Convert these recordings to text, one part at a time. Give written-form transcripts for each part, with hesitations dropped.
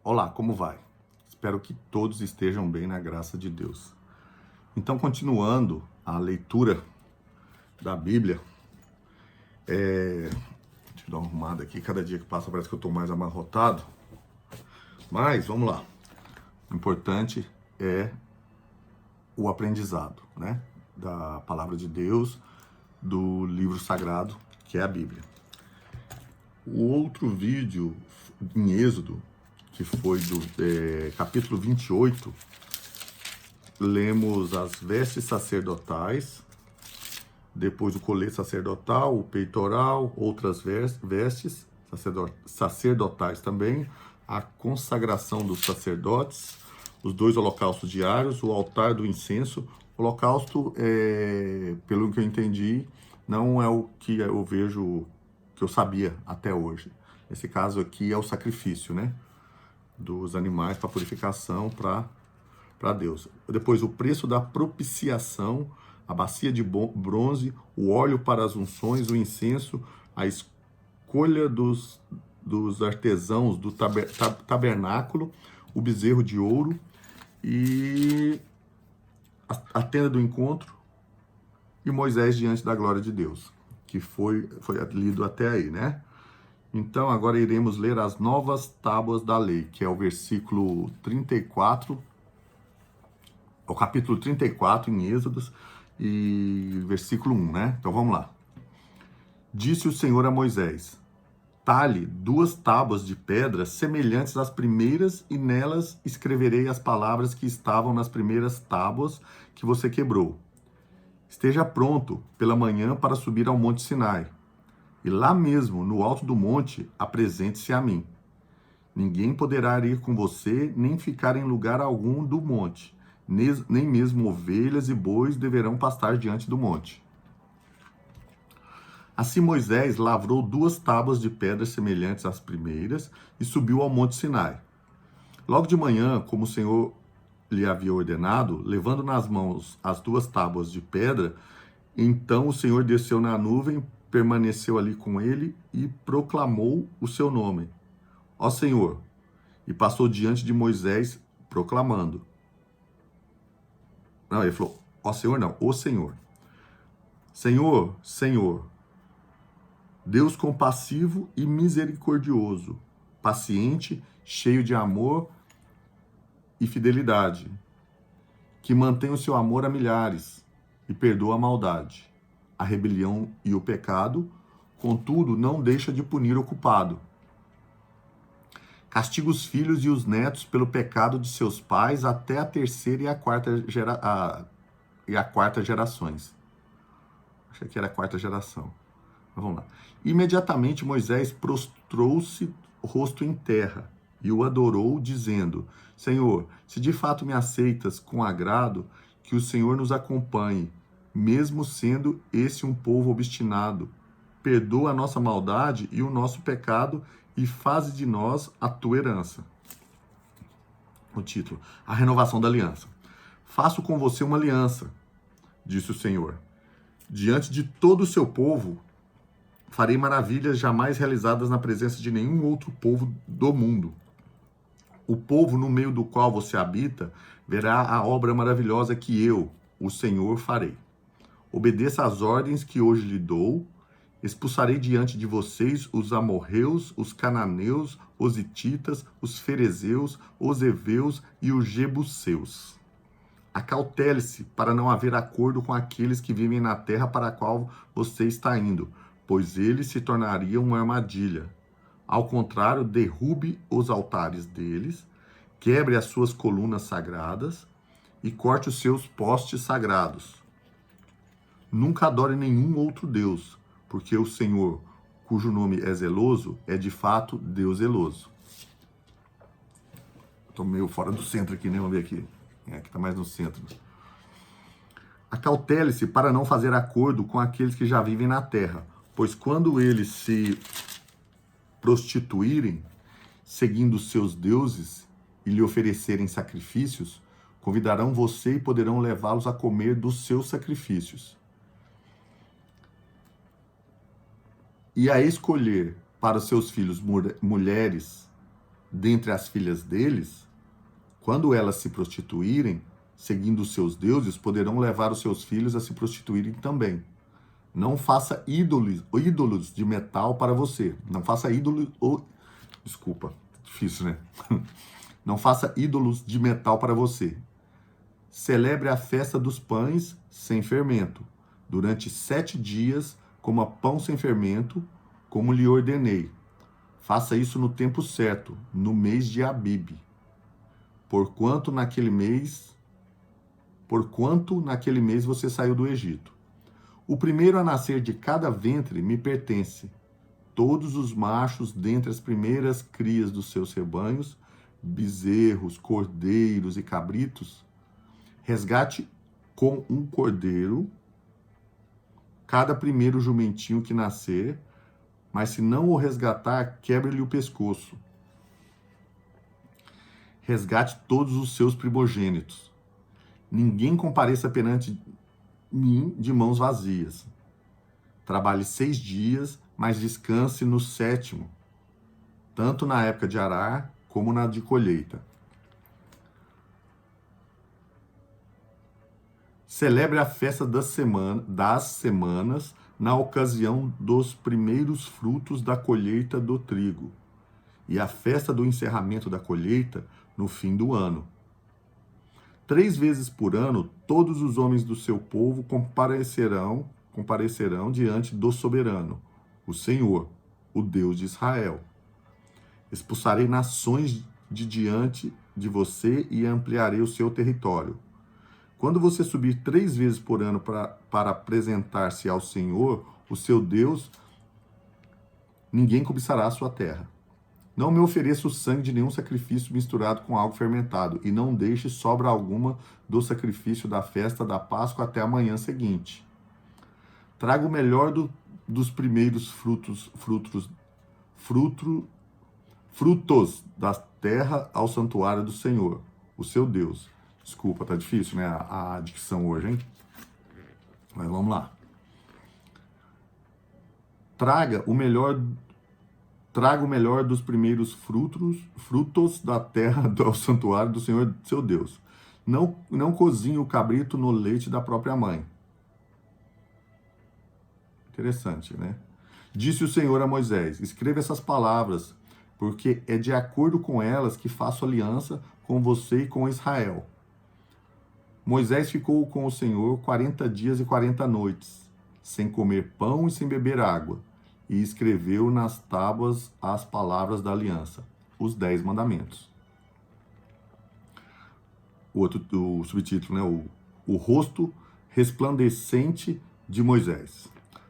Olá, como vai? Espero que todos estejam bem na graça de Deus. Então, continuando a leitura da Bíblia, deixa eu dar uma arrumada aqui, cada dia que passa parece que eu estou mais amarrotado, mas vamos lá. O importante é o aprendizado, né? Da palavra de Deus, do livro sagrado, que é a Bíblia. O outro vídeo em Êxodo, que foi do capítulo 28, lemos as vestes sacerdotais, depois o colete sacerdotal, o peitoral, outras vestes sacerdotais também, a consagração dos sacerdotes, os 2 holocaustos diários, o altar do incenso. O holocausto, pelo que eu entendi, não é o que eu vejo, que eu sabia até hoje. Nesse caso aqui é o sacrifício, né? Dos animais para purificação, para Deus. Depois, o preço da propiciação, a bacia de bronze, o óleo para as unções, o incenso, a escolha dos artesãos do tabernáculo, o bezerro de ouro e a tenda do encontro e Moisés diante da glória de Deus, que foi lido até aí, né? Então, agora iremos ler as novas tábuas da lei, que é o versículo 34, o capítulo 34 em Êxodos, e versículo 1, né? Então vamos lá. Disse o Senhor a Moisés: talhe 2 tábuas de pedra semelhantes às primeiras, e nelas escreverei as palavras que estavam nas primeiras tábuas que você quebrou. Esteja pronto pela manhã para subir ao monte Sinai, e lá mesmo, no alto do monte, apresente-se a mim. Ninguém poderá ir com você, nem ficar em lugar algum do monte. Nem mesmo ovelhas e bois deverão pastar diante do monte. Assim Moisés lavrou 2 tábuas de pedra semelhantes às primeiras e subiu ao monte Sinai. Logo de manhã, como o Senhor lhe havia ordenado, levando nas mãos as 2 tábuas de pedra, então o Senhor desceu na nuvem, permaneceu ali com ele e proclamou o seu nome: Ó Senhor, e passou diante de Moisés proclamando. Não, ele falou, ó Senhor, não, o Senhor. Senhor, Senhor, Deus compassivo e misericordioso, paciente, cheio de amor e fidelidade, que mantém o seu amor a milhares e perdoa a maldade, a rebelião e o pecado, contudo não deixa de punir o culpado. Castiga os filhos e os netos pelo pecado de seus pais até a terceira e a quarta gerações. Achei que era a 4ª geração. Mas vamos lá. Imediatamente Moisés prostrou-se rosto em terra e o adorou, dizendo: Senhor, se de fato me aceitas com agrado, que o Senhor nos acompanhe, mesmo sendo esse um povo obstinado. Perdoa a nossa maldade e o nosso pecado e faze de nós a tua herança. O título: A renovação da aliança. Faço com você uma aliança, disse o Senhor. Diante de todo o seu povo, farei maravilhas jamais realizadas na presença de nenhum outro povo do mundo. O povo no meio do qual você habita verá a obra maravilhosa que eu, o Senhor, farei. Obedeça às ordens que hoje lhe dou. Expulsarei diante de vocês os amorreus, os cananeus, os hititas, os ferezeus, os heveus e os jebuseus. Acautele-se para não haver acordo com aqueles que vivem na terra para a qual você está indo, pois eles se tornariam uma armadilha. Ao contrário, derrube os altares deles, quebre as suas colunas sagradas e corte os seus postes sagrados. Nunca adore nenhum outro Deus, porque o Senhor, cujo nome é zeloso, é de fato Deus zeloso. Estou meio fora do centro aqui, né? Vamos ver aqui. Aqui está mais no centro. Acautele-se para não fazer acordo com aqueles que já vivem na terra, pois quando eles se prostituírem, seguindo seus deuses e lhe oferecerem sacrifícios, convidarão você e poderão levá-los a comer dos seus sacrifícios. E a escolher para seus filhos mulheres dentre as filhas deles, quando elas se prostituírem, seguindo os seus deuses, poderão levar os seus filhos a se prostituírem também. Não faça ídolos de metal para você. Não faça ídolos... Desculpa, difícil, né? Não faça ídolos de metal para você. Celebre a festa dos pães sem fermento. Durante 7 dias, coma pão sem fermento, como lhe ordenei. Faça isso no tempo certo, no mês de Abibe. Porquanto naquele mês você saiu do Egito. O primeiro a nascer de cada ventre me pertence. Todos os machos dentre as primeiras crias dos seus rebanhos, bezerros, cordeiros e cabritos, resgate com um cordeiro cada primeiro jumentinho que nascer, mas se não o resgatar, quebre-lhe o pescoço. Resgate todos os seus primogênitos. Ninguém compareça perante mim de mãos vazias. Trabalhe 6 dias, mas descanse no 7º, tanto na época de arar como na de colheita. Celebre a festa das semanas na ocasião dos primeiros frutos da colheita do trigo, e a festa do encerramento da colheita no fim do ano. 3 vezes por ano, todos os homens do seu povo comparecerão diante do soberano, o Senhor, o Deus de Israel. Expulsarei nações de diante de você e ampliarei o seu território. Quando você subir 3 vezes por ano para apresentar-se ao Senhor, o seu Deus, ninguém cobiçará a sua terra. Não me ofereça o sangue de nenhum sacrifício misturado com algo fermentado, e não deixe sobra alguma do sacrifício da festa da Páscoa até a manhã seguinte. Traga o melhor dos primeiros frutos da terra ao santuário do Senhor, o seu Deus. Desculpa, tá difícil, né? A dicção hoje, hein? Mas vamos lá. Traga o melhor dos primeiros frutos da terra ao santuário do Senhor, seu Deus. Não cozinhe o cabrito no leite da própria mãe. Interessante, né? Disse o Senhor a Moisés: escreva essas palavras, porque é de acordo com elas que faço aliança com você e com Israel. Moisés ficou com o Senhor 40 dias e 40 noites, sem comer pão e sem beber água, e escreveu nas tábuas as palavras da aliança, os 10 mandamentos. O subtítulo, né? O rosto resplandecente de Moisés.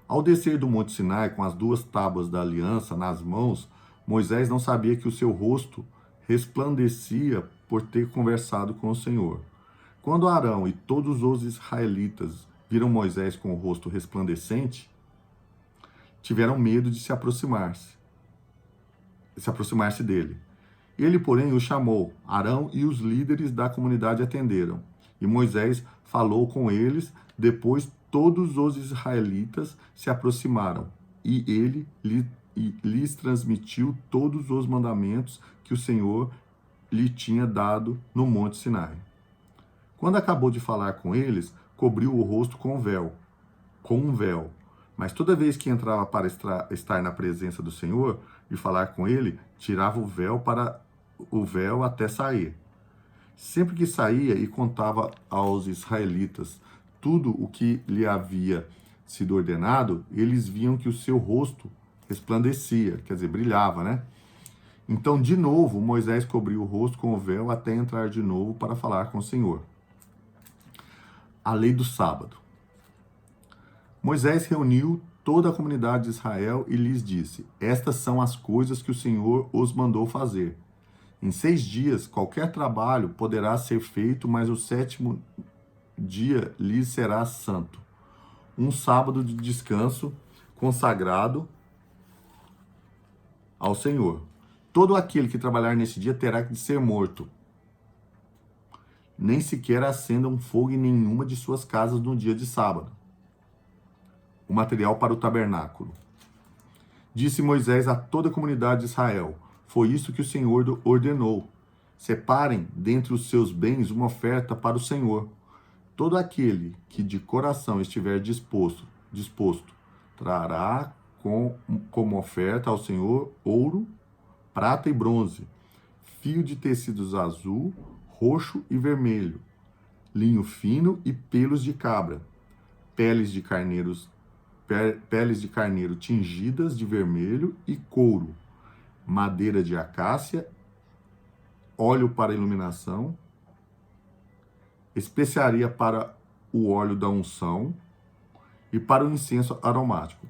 Ao descer do Monte Sinai com as 2 tábuas da aliança nas mãos, Moisés não sabia que o seu rosto resplandecia por ter conversado com o Senhor. Quando Arão e todos os israelitas viram Moisés com o rosto resplandecente, tiveram medo de se aproximar-se dele. Ele, porém, o chamou. Arão e os líderes da comunidade atenderam. E Moisés falou com eles. Depois, todos os israelitas se aproximaram. E ele lhes transmitiu todos os mandamentos que o Senhor lhe tinha dado no Monte Sinai. Quando acabou de falar com eles, cobriu o rosto com um véu. Mas toda vez que entrava para estar na presença do Senhor e falar com ele, tirava o véu até sair. Sempre que saía e contava aos israelitas tudo o que lhe havia sido ordenado, eles viam que o seu rosto resplandecia, quer dizer, brilhava, né? Então, de novo, Moisés cobriu o rosto com o véu até entrar de novo para falar com o Senhor. A lei do sábado. Moisés reuniu toda a comunidade de Israel e lhes disse: estas são as coisas que o Senhor os mandou fazer. Em 6 dias, qualquer trabalho poderá ser feito, mas o 7º dia lhes será santo. Um sábado de descanso consagrado ao Senhor. Todo aquele que trabalhar nesse dia terá de ser morto. Nem sequer acenda um fogo em nenhuma de suas casas no dia de sábado. O material para o tabernáculo. Disse Moisés a toda a comunidade de Israel: Foi isso que o Senhor ordenou. Separem dentre os seus bens uma oferta para o Senhor. Todo aquele que de coração estiver disposto trará como oferta ao Senhor ouro, prata e bronze, fio de tecidos azul, roxo e vermelho, linho fino e pelos de cabra, peles de carneiro tingidas de vermelho e couro, madeira de acácia, óleo para iluminação, especiaria para o óleo da unção e para o incenso aromático,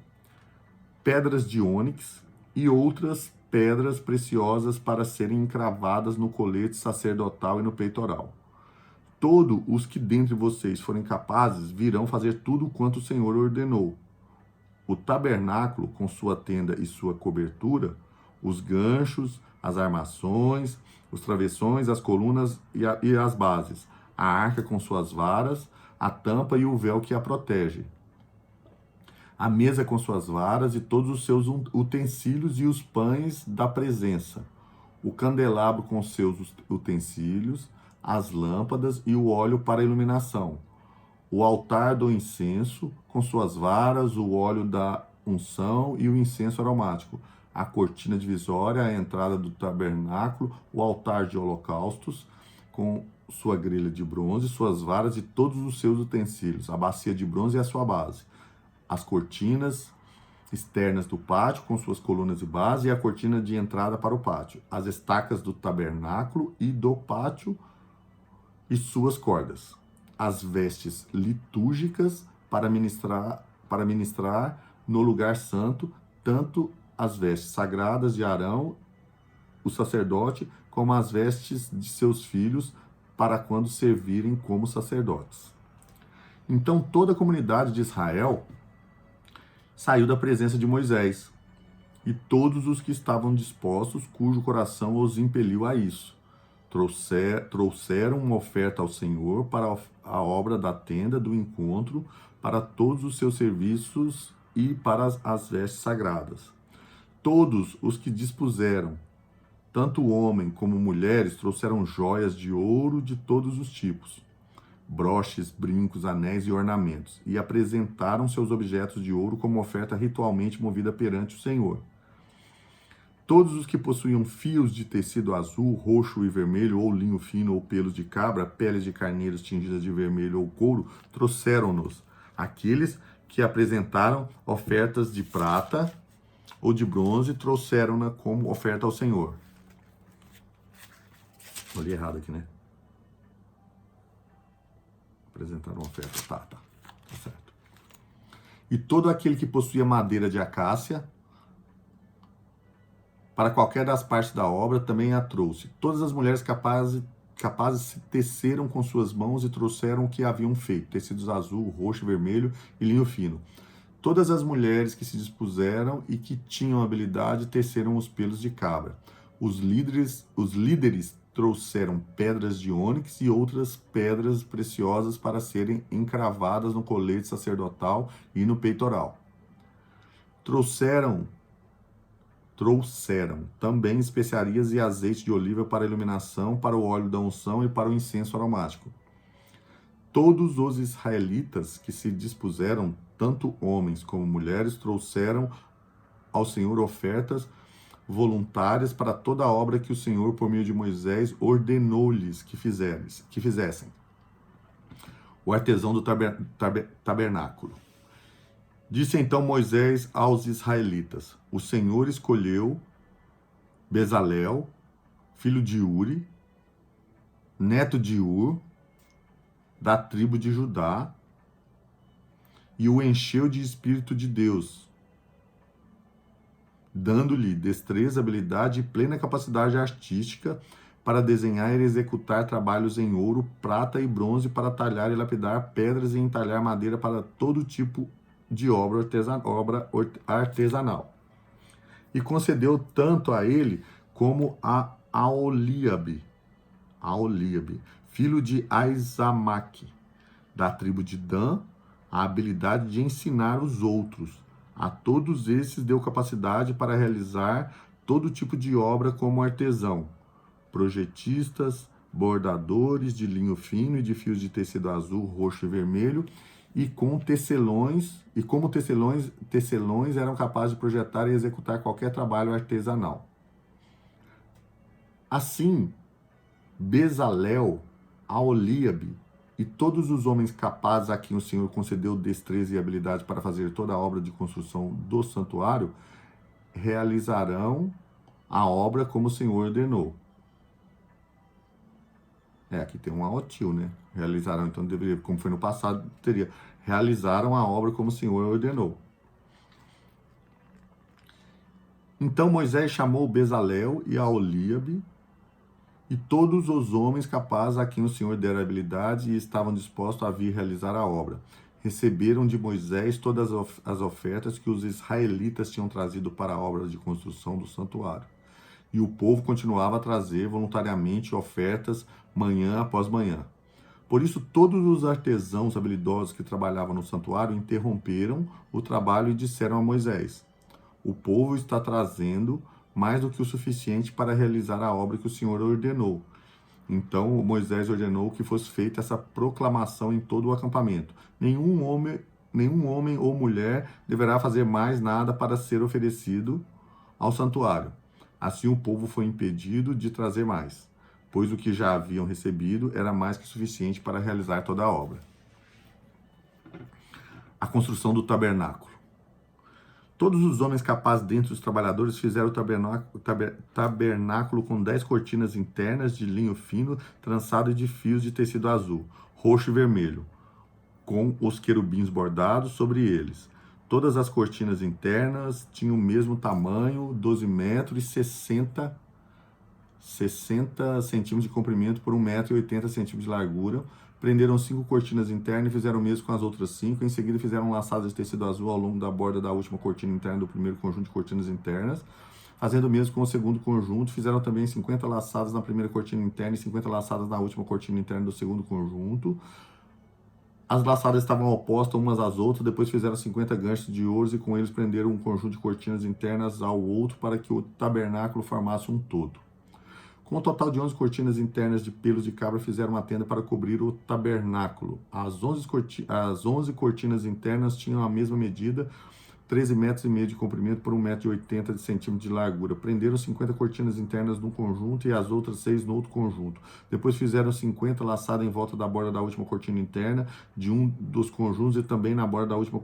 pedras de ônix e outras pedras preciosas para serem encravadas no colete sacerdotal e no peitoral. Todos os que dentre vocês forem capazes virão fazer tudo quanto o Senhor ordenou. O tabernáculo com sua tenda e sua cobertura, os ganchos, as armações, os travessões, as colunas e as bases, a arca com suas varas, a tampa e o véu que a protege, a mesa com suas varas e todos os seus utensílios e os pães da presença, o candelabro com seus utensílios, as lâmpadas e o óleo para iluminação, o altar do incenso com suas varas, o óleo da unção e o incenso aromático, a cortina divisória, a entrada do tabernáculo, o altar de holocaustos com sua grelha de bronze, suas varas e todos os seus utensílios, a bacia de bronze e a sua base, as cortinas externas do pátio com suas colunas e base e a cortina de entrada para o pátio, as estacas do tabernáculo e do pátio e suas cordas, as vestes litúrgicas para ministrar no lugar santo, tanto as vestes sagradas de Arão, o sacerdote, como as vestes de seus filhos, para quando servirem como sacerdotes. Então toda a comunidade de Israel saiu da presença de Moisés, e todos os que estavam dispostos, cujo coração os impeliu a isso, trouxeram uma oferta ao Senhor para a obra da tenda do encontro, para todos os seus serviços e para as vestes sagradas. Todos os que dispuseram, tanto homem como mulheres, trouxeram joias de ouro de todos os tipos, broches, brincos, anéis e ornamentos, e apresentaram seus objetos de ouro como oferta ritualmente movida perante o Senhor. Todos os que possuíam fios de tecido azul, roxo e vermelho, ou linho fino, ou pelos de cabra, peles de carneiros tingidas de vermelho ou couro, trouxeram-nos. Aqueles que apresentaram ofertas de prata ou de bronze, trouxeram-na como oferta ao Senhor. Olhei errado aqui, né? Apresentaram uma oferta. Tá certo. E todo aquele que possuía madeira de acácia, para qualquer das partes da obra, também a trouxe. Todas as mulheres capazes se teceram com suas mãos e trouxeram o que haviam feito, tecidos azul, roxo e vermelho e linho fino. Todas as mulheres que se dispuseram e que tinham habilidade teceram os pelos de cabra. Os líderes trouxeram pedras de ônix e outras pedras preciosas para serem encravadas no colete sacerdotal e no peitoral. Trouxeram também especiarias e azeite de oliva para iluminação, para o óleo da unção e para o incenso aromático. Todos os israelitas que se dispuseram, tanto homens como mulheres, trouxeram ao Senhor ofertas voluntárias para toda a obra que o Senhor, por meio de Moisés, ordenou-lhes que fizessem. O artesão do tabernáculo. Disse então Moisés aos israelitas: o Senhor escolheu Bezalel, filho de Uri, neto de Ur, da tribo de Judá, e o encheu de Espírito de Deus, dando-lhe destreza, habilidade e plena capacidade artística para desenhar e executar trabalhos em ouro, prata e bronze, para talhar e lapidar pedras e entalhar madeira para todo tipo de obra artesanal. E concedeu tanto a ele como a Aholiabe, filho de Aizamaque, da tribo de Dan, a habilidade de ensinar os outros. A todos esses deu capacidade para realizar todo tipo de obra como artesão, projetistas, bordadores de linho fino e de fios de tecido azul, roxo e vermelho, e como tecelões eram capazes de projetar e executar qualquer trabalho artesanal. Assim, Bezalel, Aholiabe e todos os homens capazes a quem o Senhor concedeu destreza e habilidade para fazer toda a obra de construção do santuário, realizarão a obra como o Senhor ordenou. Aqui tem um aotil, né? Realizarão, então deveria, como foi no passado, teria. Realizaram a obra como o Senhor ordenou. Então Moisés chamou Bezalel e Aholiabe e todos os homens capazes a quem o Senhor dera habilidade e estavam dispostos a vir realizar a obra. Receberam de Moisés todas as ofertas que os israelitas tinham trazido para a obra de construção do santuário. E o povo continuava a trazer voluntariamente ofertas manhã após manhã. Por isso, todos os artesãos habilidosos que trabalhavam no santuário interromperam o trabalho e disseram a Moisés: o povo está trazendo mais do que o suficiente para realizar a obra que o Senhor ordenou. Então Moisés ordenou que fosse feita essa proclamação em todo o acampamento: nenhum homem ou mulher deverá fazer mais nada para ser oferecido ao santuário. Assim o povo foi impedido de trazer mais, pois o que já haviam recebido era mais que suficiente para realizar toda a obra. A construção do tabernáculo. Todos os homens capazes dentre os trabalhadores fizeram o tabernáculo com 10 cortinas internas de linho fino, trançado de fios de tecido azul, roxo e vermelho, com os querubins bordados sobre eles. Todas as cortinas internas tinham o mesmo tamanho, 12 metros e 60 centímetros de comprimento por 1,80 metro de largura. Prenderam 5 cortinas internas e fizeram o mesmo com as outras 5. Em seguida fizeram laçadas de tecido azul ao longo da borda da última cortina interna do primeiro conjunto de cortinas internas. Fazendo o mesmo com o segundo conjunto, fizeram também 50 laçadas na primeira cortina interna e 50 laçadas na última cortina interna do segundo conjunto. As laçadas estavam opostas umas às outras, depois fizeram 50 ganchos de ouro e com eles prenderam um conjunto de cortinas internas ao outro para que o tabernáculo formasse um todo. Com um total de 11 cortinas internas de pelos de cabra, fizeram uma tenda para cobrir o tabernáculo. As 11 cortinas internas tinham a mesma medida, 13,5 metros de comprimento por 1,80 metro de largura. Prenderam 50 cortinas internas num conjunto e as outras 6 no outro conjunto. Depois fizeram 50 laçadas em volta da borda da última cortina interna de um dos conjuntos e também na borda da última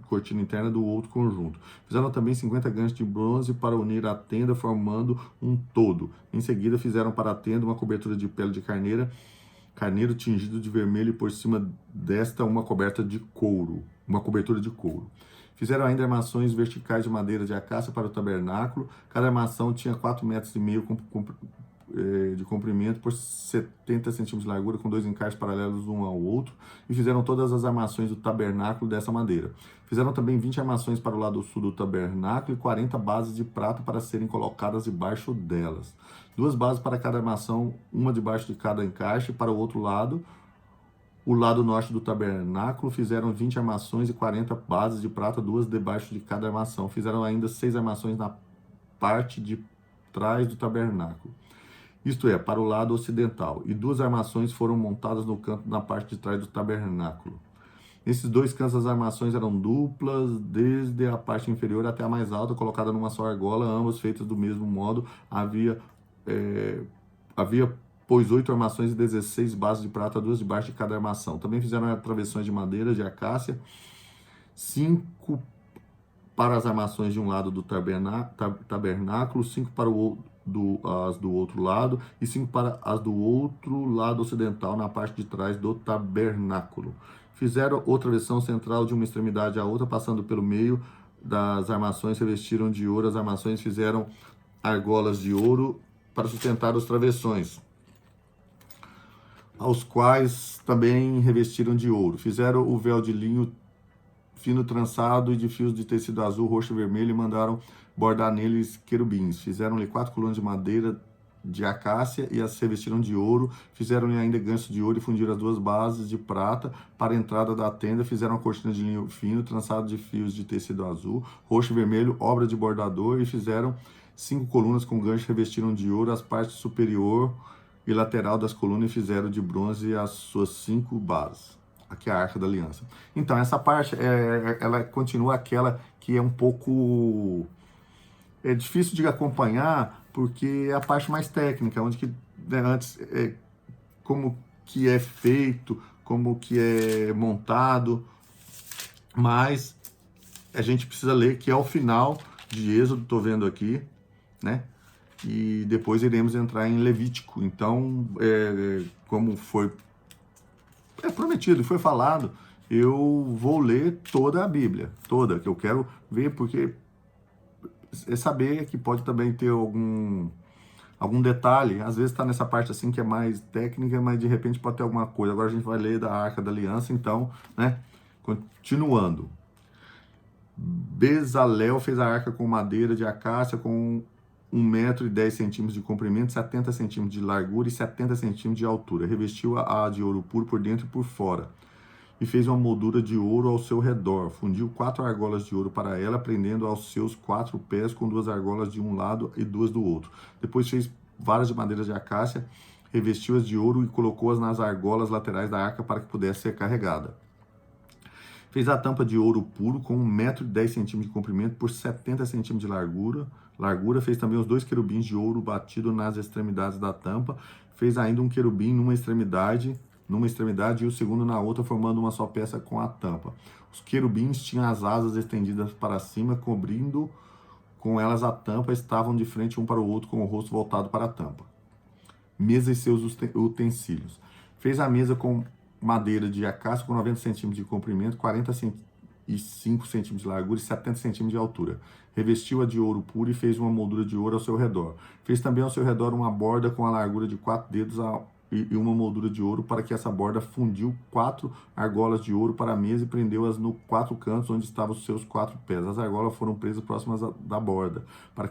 cortina interna do outro conjunto. Fizeram também 50 ganchos de bronze para unir a tenda, formando um todo. Em seguida, fizeram para a tenda uma cobertura de pele de carneiro tingido de vermelho e por cima desta uma cobertura de couro. Fizeram ainda armações verticais de madeira de acácia para o tabernáculo. Cada armação tinha 4,5 metros de comprimento por 70 centímetros de largura, com 2 encaixes paralelos um ao outro, e fizeram todas as armações do tabernáculo dessa madeira. Fizeram também 20 armações para o lado sul do tabernáculo e 40 bases de prata para serem colocadas debaixo delas. 2 bases para cada armação, uma debaixo de cada encaixe. Para o outro lado, o lado norte do tabernáculo, fizeram 20 armações e 40 bases de prata, 2 debaixo de cada armação. Fizeram ainda 6 armações na parte de trás do tabernáculo, isto é, para o lado ocidental, e 2 armações foram montadas no canto na parte de trás do tabernáculo. Nesses 2 cantos as armações eram duplas, desde a parte inferior até a mais alta, colocada numa só argola, ambas feitas do mesmo modo. Havia pois 8 armações e 16 bases de prata, 2 debaixo de cada armação. Também fizeram travessões de madeira de acácia, 5 para as armações de um lado do tabernáculo, 5 para as do outro lado e 5 para as do outro lado ocidental, na parte de trás do tabernáculo. Fizeram outra travessão central de uma extremidade à outra, passando pelo meio das armações, revestiram de ouro. As armações fizeram argolas de ouro para sustentar os travessões, aos quais também revestiram de ouro. Fizeram o véu de linho fino trançado e de fios de tecido azul, roxo e vermelho, e mandaram bordar neles querubins. Fizeram-lhe 4 colunas de madeira de acácia e as revestiram de ouro. Fizeram-lhe ainda ganchos de ouro e fundiram as 2 bases de prata para a entrada da tenda. Fizeram a cortina de linho fino trançado de fios de tecido azul, roxo e vermelho, obra de bordador, e fizeram 5 colunas com gancho revestiram de ouro as partes superior e lateral das colunas e fizeram de bronze as suas 5 bases. Aqui é a Arca da Aliança. Então, essa parte, ela continua aquela que é um pouco... É difícil de acompanhar, porque é a parte mais técnica, onde que, né, antes, como que é feito, como que é montado, mas a gente precisa ler que é o final de Êxodo, estou vendo aqui, né? E depois iremos entrar em Levítico. Então, como foi prometido, foi falado, eu vou ler toda a Bíblia, toda, que eu quero ver, porque é saber que pode também ter algum detalhe, às vezes está nessa parte assim que é mais técnica, mas de repente pode ter alguma coisa. Agora a gente vai ler da Arca da Aliança, então, né? Continuando. Bezalel fez a arca com madeira de acácia com 1,10 m de comprimento, 70 centímetros de largura e 70 centímetros de altura. Revestiu-a de ouro puro por dentro e por fora. E fez uma moldura de ouro ao seu redor. Fundiu 4 argolas de ouro para ela, prendendo aos seus 4 pés com 2 argolas de um lado e 2 do outro. Depois fez varas de madeira de acácia, revestiu-as de ouro e colocou-as nas argolas laterais da arca para que pudesse ser carregada. Fez a tampa de ouro puro com 1,10 m de comprimento por 70 centímetros de largura. Fez também os 2 querubins de ouro batido nas extremidades da tampa. Fez ainda um querubim numa extremidade e o segundo na outra, formando uma só peça com a tampa. Os querubins tinham as asas estendidas para cima, cobrindo com elas a tampa, estavam de frente um para o outro, com o rosto voltado para a tampa. Mesa e seus utensílios. Fez a mesa com madeira de acácia com 90 centímetros de comprimento, 45 centímetros de largura e 70 centímetros de altura. Revestiu-a de ouro puro e fez uma moldura de ouro ao seu redor. Fez também ao seu redor uma borda com a largura de 4 dedos e uma moldura de ouro para que essa borda fundiu 4 argolas de ouro para a mesa e prendeu-as nos 4 cantos onde estavam os seus 4 pés. As argolas foram presas próximas da borda para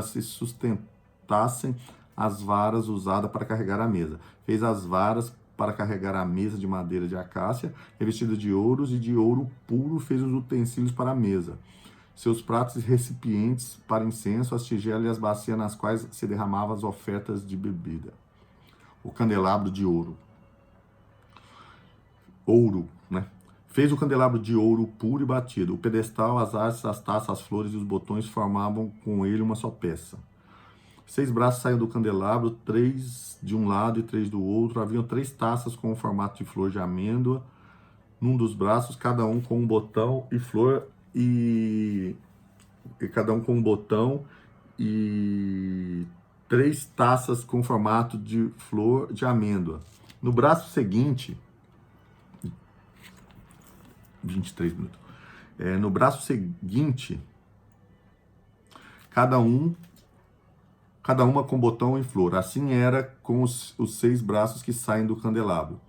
se sustentassem as varas usadas para carregar a mesa. Fez as varas para carregar a mesa de madeira de acácia, revestida de ouros e de ouro puro, fez os utensílios para a mesa. Seus pratos e recipientes para incenso, as tigelas e as bacias nas quais se derramavam as ofertas de bebida. O candelabro de ouro. Né? Fez o candelabro de ouro puro e batido. O pedestal, as hastes, as taças, as flores e os botões formavam com ele uma só peça. 6 braços saíam do candelabro, 3 de um lado e 3 do outro. Haviam 3 taças com o formato de flor de amêndoa num dos braços, cada um com um botão e flor e cada um com um botão e 3 taças com formato de flor de amêndoa. No braço seguinte, 23 minutos. No braço seguinte, cada uma com botão e flor. Assim era com os 6 braços que saem do candelabro.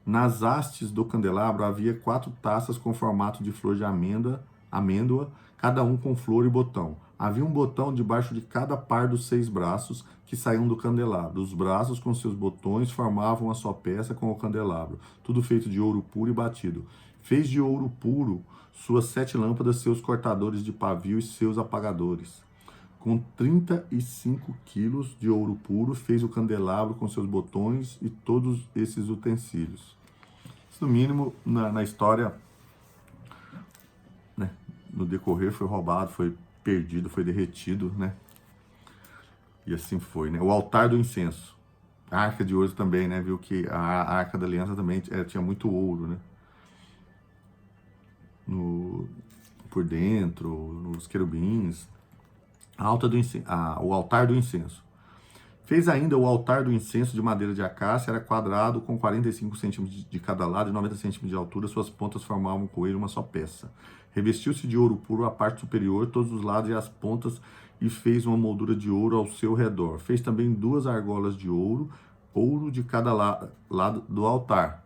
Nas hastes do candelabro havia 4 taças com formato de flor de amêndoa, cada um com flor e botão. Havia um botão debaixo de cada par dos 6 braços que saíam do candelabro. Os braços com seus botões formavam a só peça com o candelabro, tudo feito de ouro puro e batido. Fez de ouro puro suas 7 lâmpadas, seus cortadores de pavio e seus apagadores. Com 35 quilos de ouro puro, fez o candelabro com seus botões e todos esses utensílios. Isso, no mínimo, na história, né, no decorrer, foi roubado, foi perdido, foi derretido, né? E assim foi, né? O altar do incenso. A arca de ouro também, né? Viu que a arca da aliança também tinha muito ouro, né? Por dentro, nos querubins. O altar do incenso. Fez ainda o altar do incenso de madeira de acácia, era quadrado com 45 centímetros de cada lado e 90 centímetros de altura, suas pontas formavam com ele uma só peça. Revestiu-se de ouro puro a parte superior, todos os lados e as pontas, e fez uma moldura de ouro ao seu redor. Fez também 2 argolas de ouro de cada lado do altar,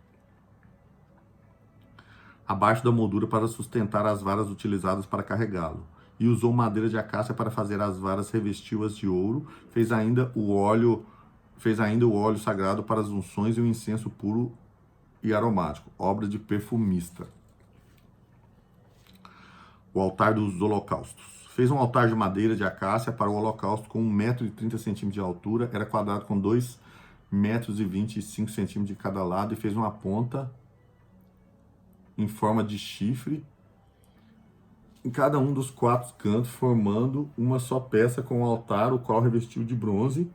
abaixo da moldura para sustentar as varas utilizadas para carregá-lo. E usou madeira de acácia para fazer as varas, revestiu-as de ouro, fez ainda o óleo sagrado para as unções e o incenso puro e aromático, obra de perfumista. O altar dos holocaustos. Fez um altar de madeira de acácia para o holocausto com 1,30 m de altura, era quadrado com 2,25 m de cada lado e fez uma ponta em forma de chifre em cada um dos 4 cantos, formando uma só peça com o altar, o qual revestiu de bronze.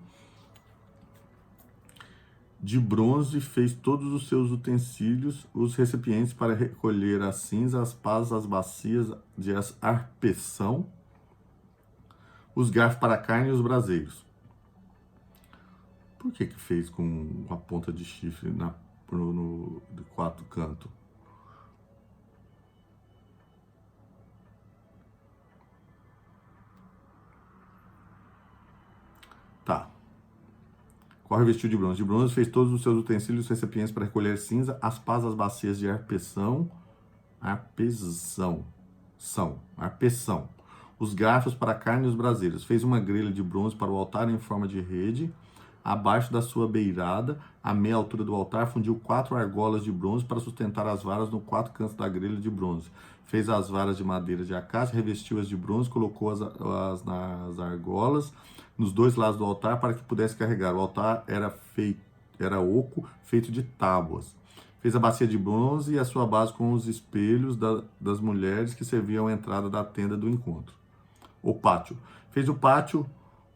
De bronze fez todos os seus utensílios, os recipientes para recolher a cinza, as pás, as bacias de arpeção, os garfos para a carne e os braseiros. Por que fez com uma ponta de chifre de 4 cantos? Tá. Qual revestiu de bronze? De bronze fez todos os seus utensílios, recipientes para recolher cinza, as pás, as bacias de arpeção, os garfos para a carne e os braseiros. Fez uma grelha de bronze para o altar em forma de rede, abaixo da sua beirada, a meia altura do altar, fundiu 4 argolas de bronze para sustentar as varas nos 4 cantos da grelha de bronze. Fez as varas de madeira de acácia, revestiu-as de bronze, colocou-as nas argolas, nos 2 lados do altar para que pudesse carregar. O altar era oco, feito de tábuas. Fez a bacia de bronze e a sua base com os espelhos das mulheres que serviam à entrada da tenda do encontro. O pátio. Fez o pátio,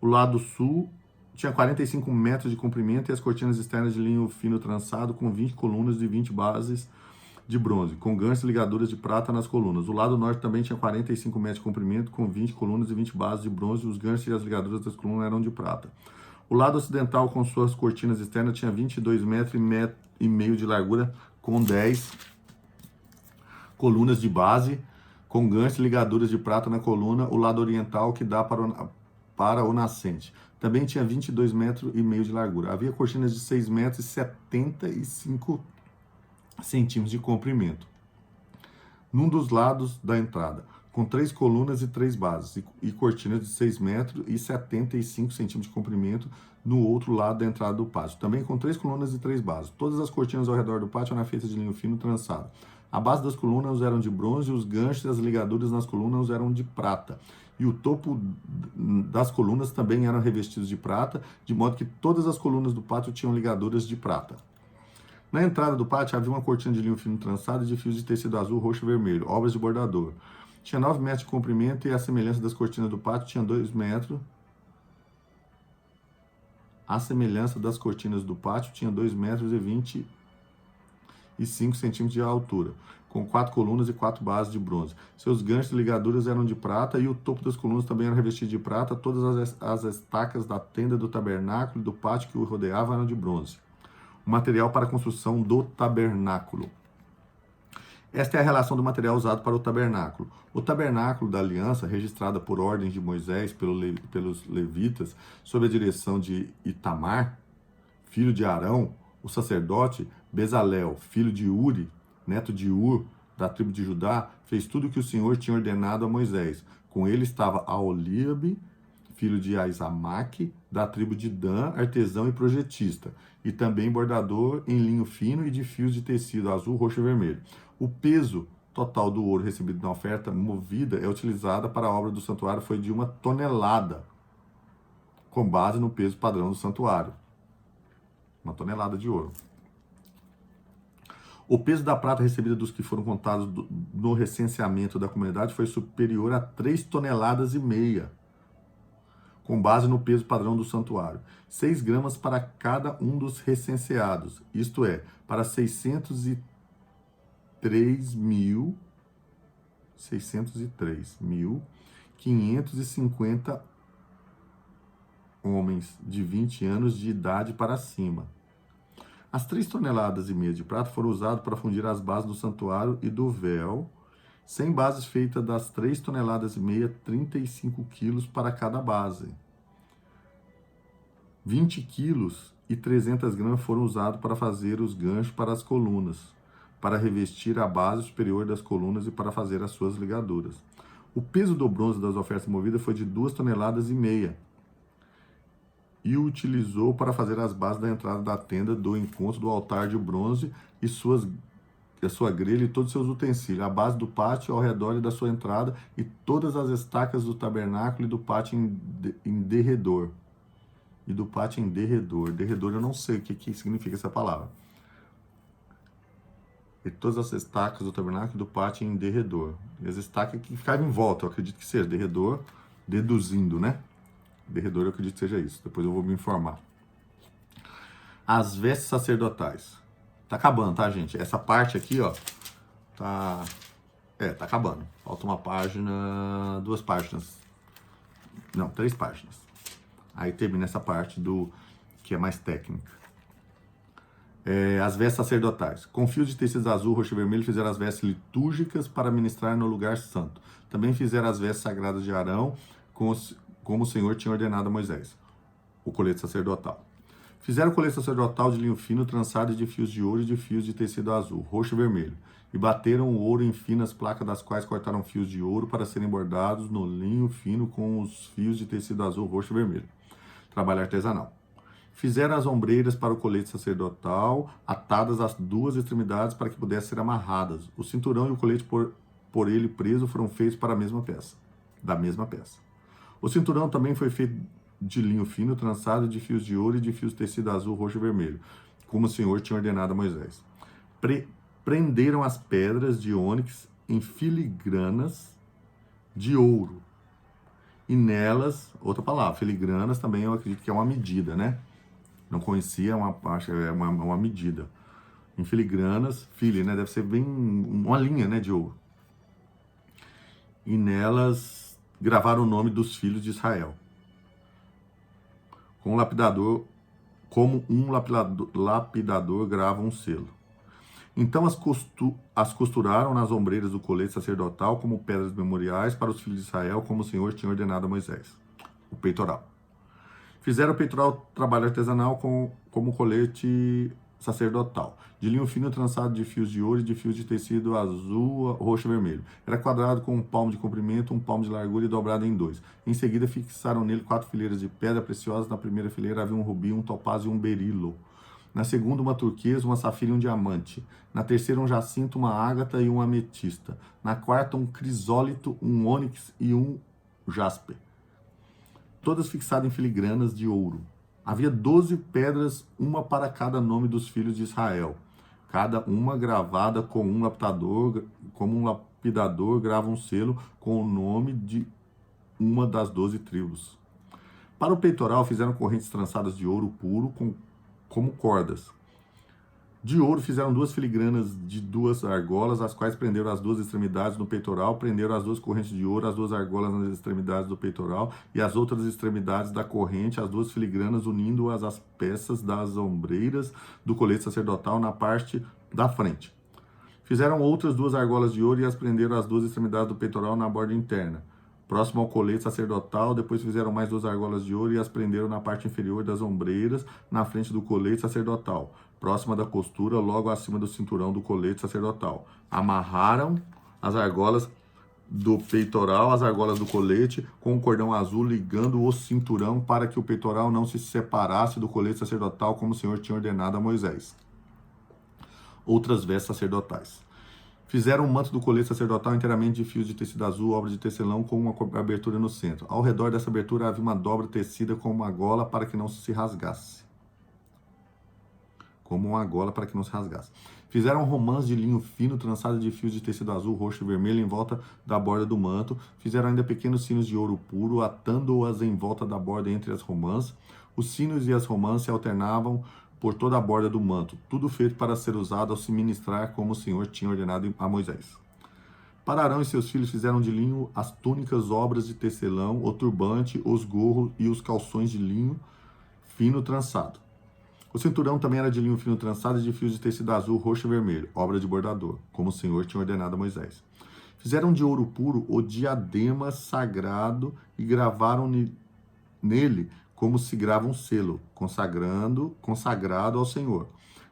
o lado sul, tinha 45 metros de comprimento e as cortinas externas de linho fino trançado com 20 colunas e 20 bases de bronze, com ganchos e ligaduras de prata nas colunas. O lado norte também tinha 45 metros de comprimento, com 20 colunas e 20 bases de bronze, os ganchos e as ligaduras das colunas eram de prata. O lado ocidental, com suas cortinas externas, tinha 22 metros e meio de largura, com 10 colunas de base, com ganchos e ligaduras de prata na coluna. O lado oriental, que dá para o nascente, também tinha 22 metros e meio de largura. Havia cortinas de 6 metros e 75 centímetros de comprimento num dos lados da entrada, com 3 colunas e 3 bases, e cortinas de 6 metros e 75 centímetros de comprimento no outro lado da entrada do pátio, também com 3 colunas e 3 bases. Todas as cortinas ao redor do pátio eram feitas de linho fino trançado. A base das colunas eram de bronze, os ganchos e as ligaduras nas colunas eram de prata. E o topo das colunas também eram revestidos de prata, de modo que todas as colunas do pátio tinham ligaduras de prata. Na entrada do pátio havia uma cortina de linho fino trançado e de fios de tecido azul, roxo e vermelho, obras de bordador. Tinha 9 metros de comprimento e a semelhança das cortinas do pátio tinha 2 metros. A semelhança das cortinas do pátio tinha 2 metros e 25 centímetros de altura, com 4 colunas e 4 bases de bronze. Seus ganchos e ligaduras eram de prata e o topo das colunas também era revestido de prata. Todas as estacas da tenda do tabernáculo e do pátio que o rodeava eram de bronze. O material para a construção do tabernáculo. Esta é a relação do material usado para o tabernáculo. O tabernáculo da aliança, registrada por ordem de Moisés pelos levitas, sob a direção de Itamar, filho de Arão, o sacerdote, Bezalel, filho de Uri, neto de Ur, da tribo de Judá, fez tudo o que o Senhor tinha ordenado a Moisés. Com ele estava Aholiabe, filho de Aizamaque, da tribo de Dan, artesão e projetista, e também bordador em linho fino e de fios de tecido azul, roxo e vermelho. O peso total do ouro recebido na oferta movida é utilizada para a obra do santuário foi de 1 tonelada, com base no peso padrão do santuário. 1 tonelada de ouro. O peso da prata recebida dos que foram contados no recenseamento da comunidade foi superior a 3,5 toneladas, com base no peso padrão do santuário. 6 gramas para cada um dos recenseados, isto é, para 603.550 homens de 20 anos de idade para cima. As 3,5 toneladas de prata foram usadas para fundir as bases do santuário e do véu, 100 bases feitas das 3,5 toneladas, 35 quilos para cada base. 20 quilos e 300 gramas foram usados para fazer os ganchos para as colunas, para revestir a base superior das colunas e para fazer as suas ligaduras. O peso do bronze das ofertas movidas foi de 2,5 toneladas e o utilizou para fazer as bases da entrada da tenda do encontro do altar de bronze e suas a sua grelha e todos os seus utensílios, a base do pátio ao redor e da sua entrada, e todas as estacas do tabernáculo e do pátio em derredor. E do pátio em derredor. Derredor eu não sei o que significa essa palavra. E todas as estacas do tabernáculo e do pátio em derredor. E as estacas que ficavam em volta, eu acredito que seja. Derredor, deduzindo, né? Derredor eu acredito que seja isso. Depois eu vou me informar. As vestes sacerdotais. Tá acabando, tá, gente? Essa parte aqui, ó, tá acabando. Falta uma página, 2 páginas. Não, 3 páginas. Aí termina essa parte que é mais técnica. As vestes sacerdotais. Com fios de tecidos azul, roxo e vermelho fizeram as vestes litúrgicas para ministrar no lugar santo. Também fizeram as vestes sagradas de Arão, como o Senhor tinha ordenado a Moisés. O colete sacerdotal. Fizeram o colete sacerdotal de linho fino, trançado de fios de ouro e de fios de tecido azul, roxo e vermelho. E bateram o ouro em finas placas, das quais cortaram fios de ouro para serem bordados no linho fino com os fios de tecido azul, roxo e vermelho. Trabalho artesanal. Fizeram as ombreiras para o colete sacerdotal, atadas às 2 extremidades para que pudessem ser amarradas. O cinturão e o colete por ele preso foram feitos para da mesma peça. O cinturão também foi feito de linho fino, trançado de fios de ouro e de fios de tecido azul, roxo e vermelho, como o Senhor tinha ordenado a Moisés. Prenderam as pedras de ônix em filigranas de ouro. E nelas, outra palavra, filigranas também eu acredito que é uma medida, né? Não conhecia, é uma medida. Em filigranas, né? Deve ser bem uma linha, né, de ouro. E nelas gravaram o nome dos filhos de Israel. Como um lapidador grava um selo. Então as costuraram nas ombreiras do colete sacerdotal como pedras memoriais para os filhos de Israel, como o Senhor tinha ordenado a Moisés. O peitoral. Fizeram o peitoral trabalho artesanal como colete sacerdotal, de linho fino trançado de fios de ouro e de fios de tecido azul, roxo e vermelho. Era quadrado com 1 palmo de comprimento, 1 palmo de largura e dobrado em 2. Em seguida fixaram nele 4 fileiras de pedra preciosa. Na primeira fileira havia um rubi, um topázio e um berilo. Na segunda, uma turquesa, uma safira e um diamante. Na terceira, um jacinto, uma ágata e um ametista. Na quarta, um crisólito, um ônix e um jaspe. Todas fixadas em filigranas de ouro. Havia 12 pedras, uma para cada nome dos filhos de Israel. Cada uma gravada como um lapidador grava um selo com o nome de uma das 12 tribos. Para o peitoral, fizeram correntes trançadas de ouro puro como cordas. De ouro fizeram 2 filigranas de 2 argolas, as quais prenderam as 2 extremidades no peitoral, prenderam as 2 correntes de ouro, as 2 argolas nas extremidades do peitoral e as outras extremidades da corrente, as 2 filigranas, unindo-as às peças das ombreiras do colete sacerdotal na parte da frente. Fizeram outras 2 argolas de ouro e as prenderam às 2 extremidades do peitoral na borda interna, próximo ao colete sacerdotal. Depois fizeram mais 2 argolas de ouro e as prenderam na parte inferior das ombreiras, na frente do colete sacerdotal, próxima da costura, logo acima do cinturão do colete sacerdotal. Amarraram as argolas do peitoral, as argolas do colete, com um cordão azul ligando o cinturão para que o peitoral não se separasse do colete sacerdotal, como o Senhor tinha ordenado a Moisés. Outras vestes sacerdotais. Fizeram o manto do colete sacerdotal inteiramente de fios de tecido azul, obra de tecelão, com uma abertura no centro. Ao redor dessa abertura havia uma dobra tecida com uma gola para que não se rasgasse. Fizeram romãs de linho fino, trançado de fios de tecido azul, roxo e vermelho em volta da borda do manto. Fizeram ainda pequenos sinos de ouro puro, atando-as em volta da borda entre as romãs. Os sinos e as romãs se alternavam por toda a borda do manto, tudo feito para ser usado ao se ministrar, como o Senhor tinha ordenado a Moisés. Para Arão e seus filhos fizeram de linho as túnicas, obras de tecelão, o turbante, os gorros e os calções de linho fino trançado. O cinturão também era de linho fino trançado e de fios de tecido azul, roxo e vermelho, obra de bordador, como o Senhor tinha ordenado a Moisés. Fizeram de ouro puro o diadema sagrado e gravaram nele como se grava um selo, consagrado ao Senhor.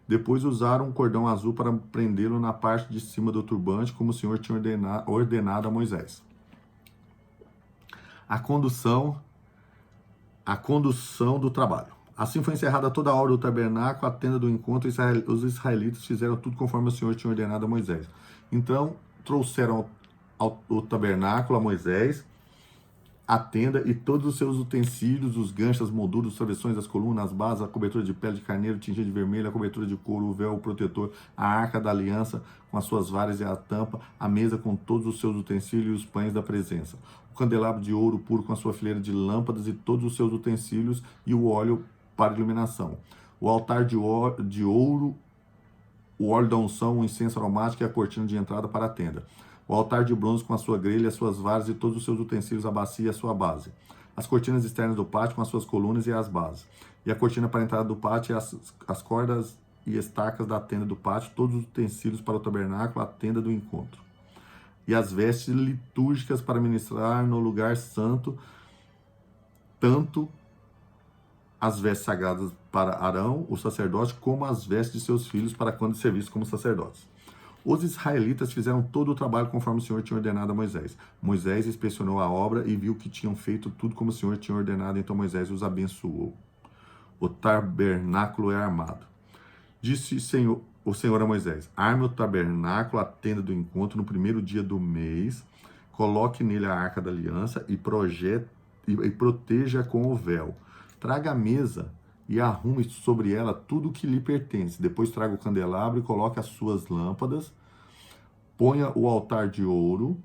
Depois usaram um cordão azul para prendê-lo na parte de cima do turbante, como o Senhor tinha ordenado a Moisés. A condução do trabalho. Assim foi encerrada toda a obra do tabernáculo, a tenda do encontro, e os israelitas fizeram tudo conforme o Senhor tinha ordenado a Moisés. Então, trouxeram o tabernáculo a Moisés, a tenda e todos os seus utensílios, os ganchos, as molduras, os travessões, as colunas, as bases, a cobertura de pele de carneiro tingida de vermelho, a cobertura de couro, o véu, o protetor, a arca da aliança com as suas varas e a tampa, a mesa com todos os seus utensílios e os pães da presença, o candelabro de ouro puro com a sua fileira de lâmpadas e todos os seus utensílios e o óleo para iluminação, o altar de ouro, o óleo da unção, o incenso aromático e a cortina de entrada para a tenda, o altar de bronze com a sua grelha, as suas varas e todos os seus utensílios, a bacia e a sua base, as cortinas externas do pátio com as suas colunas e as bases, e a cortina para a entrada do pátio e as cordas e estacas da tenda do pátio, todos os utensílios para o tabernáculo, a tenda do encontro, e as vestes litúrgicas para ministrar no lugar santo, tanto as vestes sagradas para Arão, o sacerdote, como as vestes de seus filhos para quando servissem como sacerdotes. Os israelitas fizeram todo o trabalho conforme o Senhor tinha ordenado a Moisés. Moisés inspecionou a obra e viu que tinham feito tudo como o Senhor tinha ordenado, então Moisés os abençoou. O tabernáculo é armado. Disse o Senhor a Moisés: arme o tabernáculo, a tenda do encontro, no primeiro dia do mês, coloque nele a arca da aliança e proteja com o véu. Traga a mesa e arrume sobre ela tudo o que lhe pertence. Depois traga o candelabro e coloque as suas lâmpadas. Ponha o altar de ouro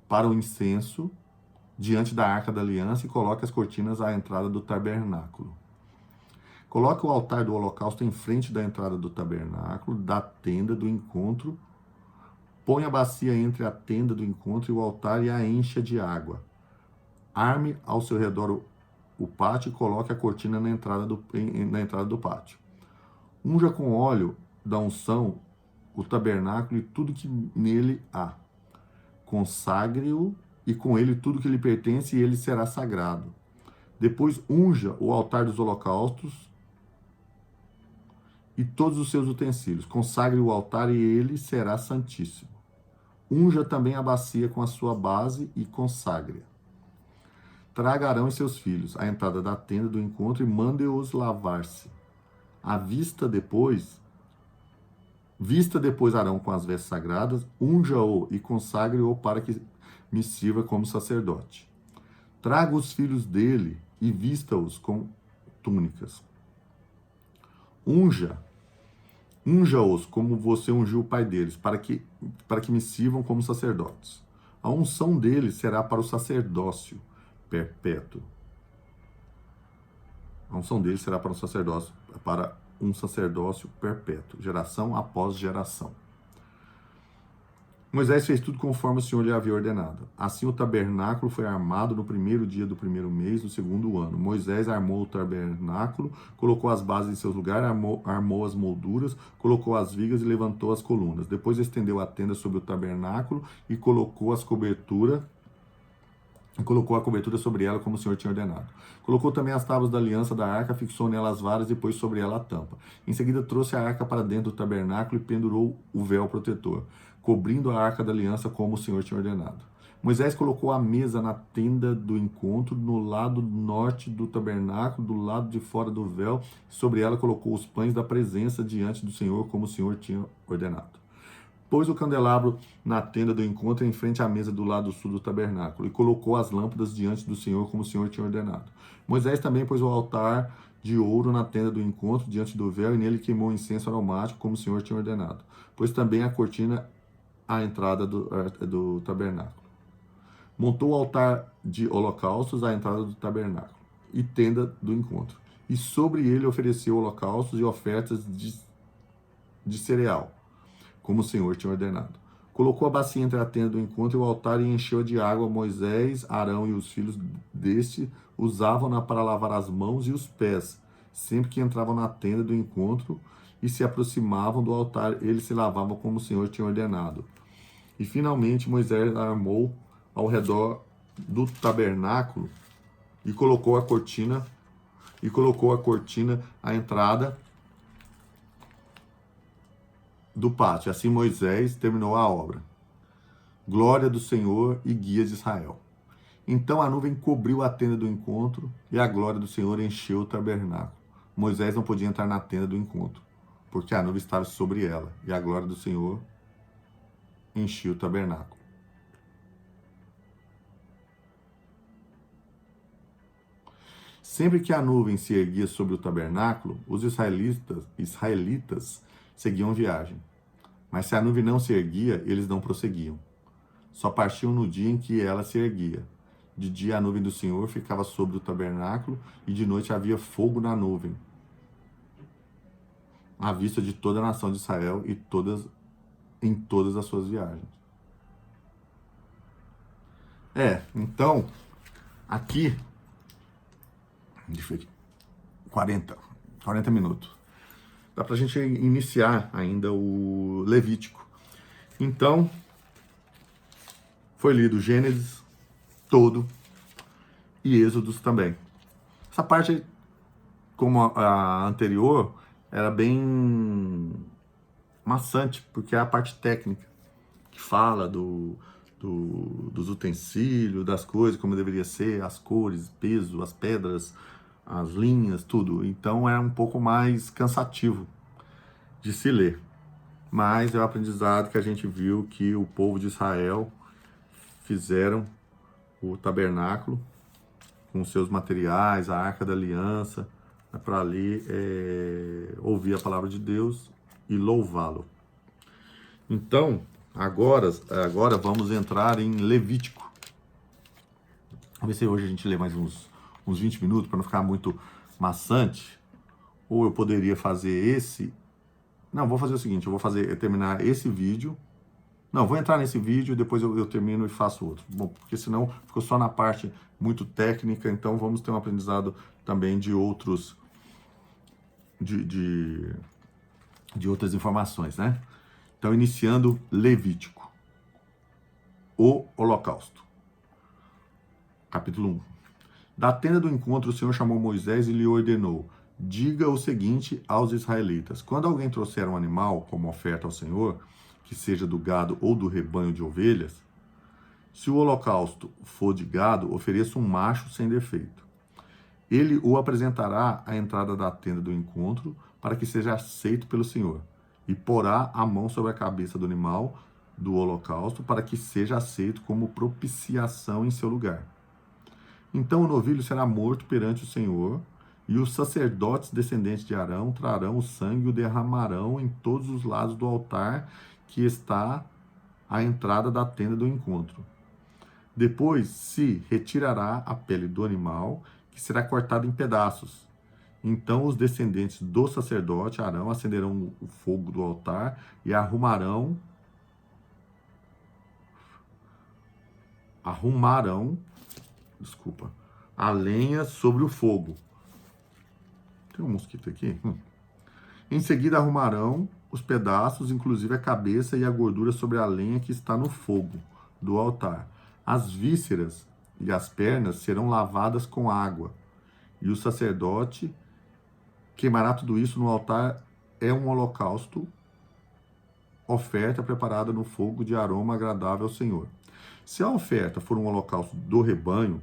para o incenso diante da arca da aliança e coloque as cortinas à entrada do tabernáculo. Coloque o altar do holocausto em frente da entrada do tabernáculo, da tenda do encontro. Ponha a bacia entre a tenda do encontro e o altar e a encha de água. Arme ao seu redor o pátio e coloque a cortina na entrada do pátio. Unja com óleo da unção o tabernáculo e tudo que nele há. Consagre-o e com ele tudo que lhe pertence, e ele será sagrado. Depois unja o altar dos holocaustos e todos os seus utensílios. Consagre o altar e ele será santíssimo. Unja também a bacia com a sua base e consagre-a. Traga Arão e seus filhos à entrada da tenda do encontro e mande-os lavar-se. Vista depois Arão com as vestes sagradas, unja-o e consagre-o para que me sirva como sacerdote. Traga os filhos dele e vista-os com túnicas. Unja-os como você ungiu o pai deles, para que me sirvam como sacerdotes. A unção deles será para o sacerdócio perpétuo. A unção deles será para um sacerdócio perpétuo, geração após geração. Moisés fez tudo conforme o Senhor lhe havia ordenado. Assim o tabernáculo foi armado no primeiro dia do primeiro mês do segundo ano. Moisés armou o tabernáculo, colocou as bases em seus lugares, armou as molduras, colocou as vigas e levantou as colunas. Depois estendeu a tenda sobre o tabernáculo e colocou a cobertura sobre ela, como o Senhor tinha ordenado. Colocou também as tábuas da aliança da arca, fixou nela as varas e pôs sobre ela a tampa. Em seguida trouxe a arca para dentro do tabernáculo e pendurou o véu protetor, cobrindo a arca da aliança, como o Senhor tinha ordenado. Moisés colocou a mesa na tenda do encontro, no lado norte do tabernáculo, do lado de fora do véu. Sobre ela colocou os pães da presença diante do Senhor, como o Senhor tinha ordenado. Pôs o candelabro na tenda do encontro em frente à mesa do lado sul do tabernáculo e colocou as lâmpadas diante do Senhor, como o Senhor tinha ordenado. Moisés também pôs o altar de ouro na tenda do encontro diante do véu e nele queimou incenso aromático, como o Senhor tinha ordenado. Pôs também a cortina à entrada do tabernáculo. Montou o altar de holocaustos à entrada do tabernáculo e tenda do encontro. E sobre ele ofereceu holocaustos e ofertas de cereal, como o Senhor tinha ordenado. Colocou a bacia entre a tenda do encontro e o altar e encheu de água. Moisés, Arão e os filhos deste usavam-na para lavar as mãos e os pés, sempre que entravam na tenda do encontro e se aproximavam do altar, eles se lavavam como o Senhor tinha ordenado. E finalmente Moisés armou ao redor do tabernáculo e colocou a cortina à entrada do pátio. Assim Moisés terminou a obra. Glória do Senhor e guia de Israel. Então a nuvem cobriu a tenda do encontro e a glória do Senhor encheu o tabernáculo. Moisés não podia entrar na tenda do encontro, porque a nuvem estava sobre ela e a glória do Senhor enchia o tabernáculo. Sempre que a nuvem se erguia sobre o tabernáculo, os israelitas seguiam viagem. Mas se a nuvem não se erguia, eles não prosseguiam. Só partiam no dia em que ela se erguia. De dia a nuvem do Senhor ficava sobre o tabernáculo e de noite havia fogo na nuvem, à vista de toda a nação de Israel e em todas as suas viagens. Então, aqui, 40 minutos. Dá pra gente iniciar ainda o Levítico. Então, foi lido Gênesis todo e Êxodos também. Essa parte, como a anterior, era bem maçante, porque é a parte técnica, que fala dos utensílios, das coisas, como deveria ser, as cores, peso, as pedras, as linhas, tudo. Então é um pouco mais cansativo de se ler. Mas é o aprendizado que a gente viu que o povo de Israel fizeram o tabernáculo com seus materiais, a Arca da Aliança, para ali ouvir a palavra de Deus e louvá-lo. Então, agora vamos entrar em Levítico. Vamos ver se hoje a gente lê mais uns 20 minutos, para não ficar muito maçante. Ou eu poderia fazer esse... Não, vou fazer o seguinte, eu vou terminar esse vídeo. Não, vou entrar nesse vídeo e depois eu termino e faço outro. Bom, porque senão ficou só na parte muito técnica, então vamos ter um aprendizado também de outros... de outras informações, né? Então, iniciando Levítico. O Holocausto. Capítulo 1. Da tenda do encontro, o Senhor chamou Moisés e lhe ordenou: diga o seguinte aos israelitas: quando alguém trouxer um animal como oferta ao Senhor, que seja do gado ou do rebanho de ovelhas, se o holocausto for de gado, ofereça um macho sem defeito. Ele o apresentará à entrada da tenda do encontro para que seja aceito pelo Senhor, e porá a mão sobre a cabeça do animal do holocausto para que seja aceito como propiciação em seu lugar. Então o novilho será morto perante o Senhor, e os sacerdotes descendentes de Arão trarão o sangue e o derramarão em todos os lados do altar que está à entrada da tenda do encontro. Depois se retirará a pele do animal, que será cortada em pedaços. Então os descendentes do sacerdote Arão acenderão o fogo do altar e arrumarão a lenha sobre o fogo. Tem um mosquito aqui? Em seguida arrumarão os pedaços, inclusive a cabeça e a gordura sobre a lenha que está no fogo do altar. As vísceras e as pernas serão lavadas com água, e o sacerdote queimará tudo isso no altar. É um holocausto, oferta preparada no fogo de aroma agradável ao Senhor. Se a oferta for um holocausto do rebanho,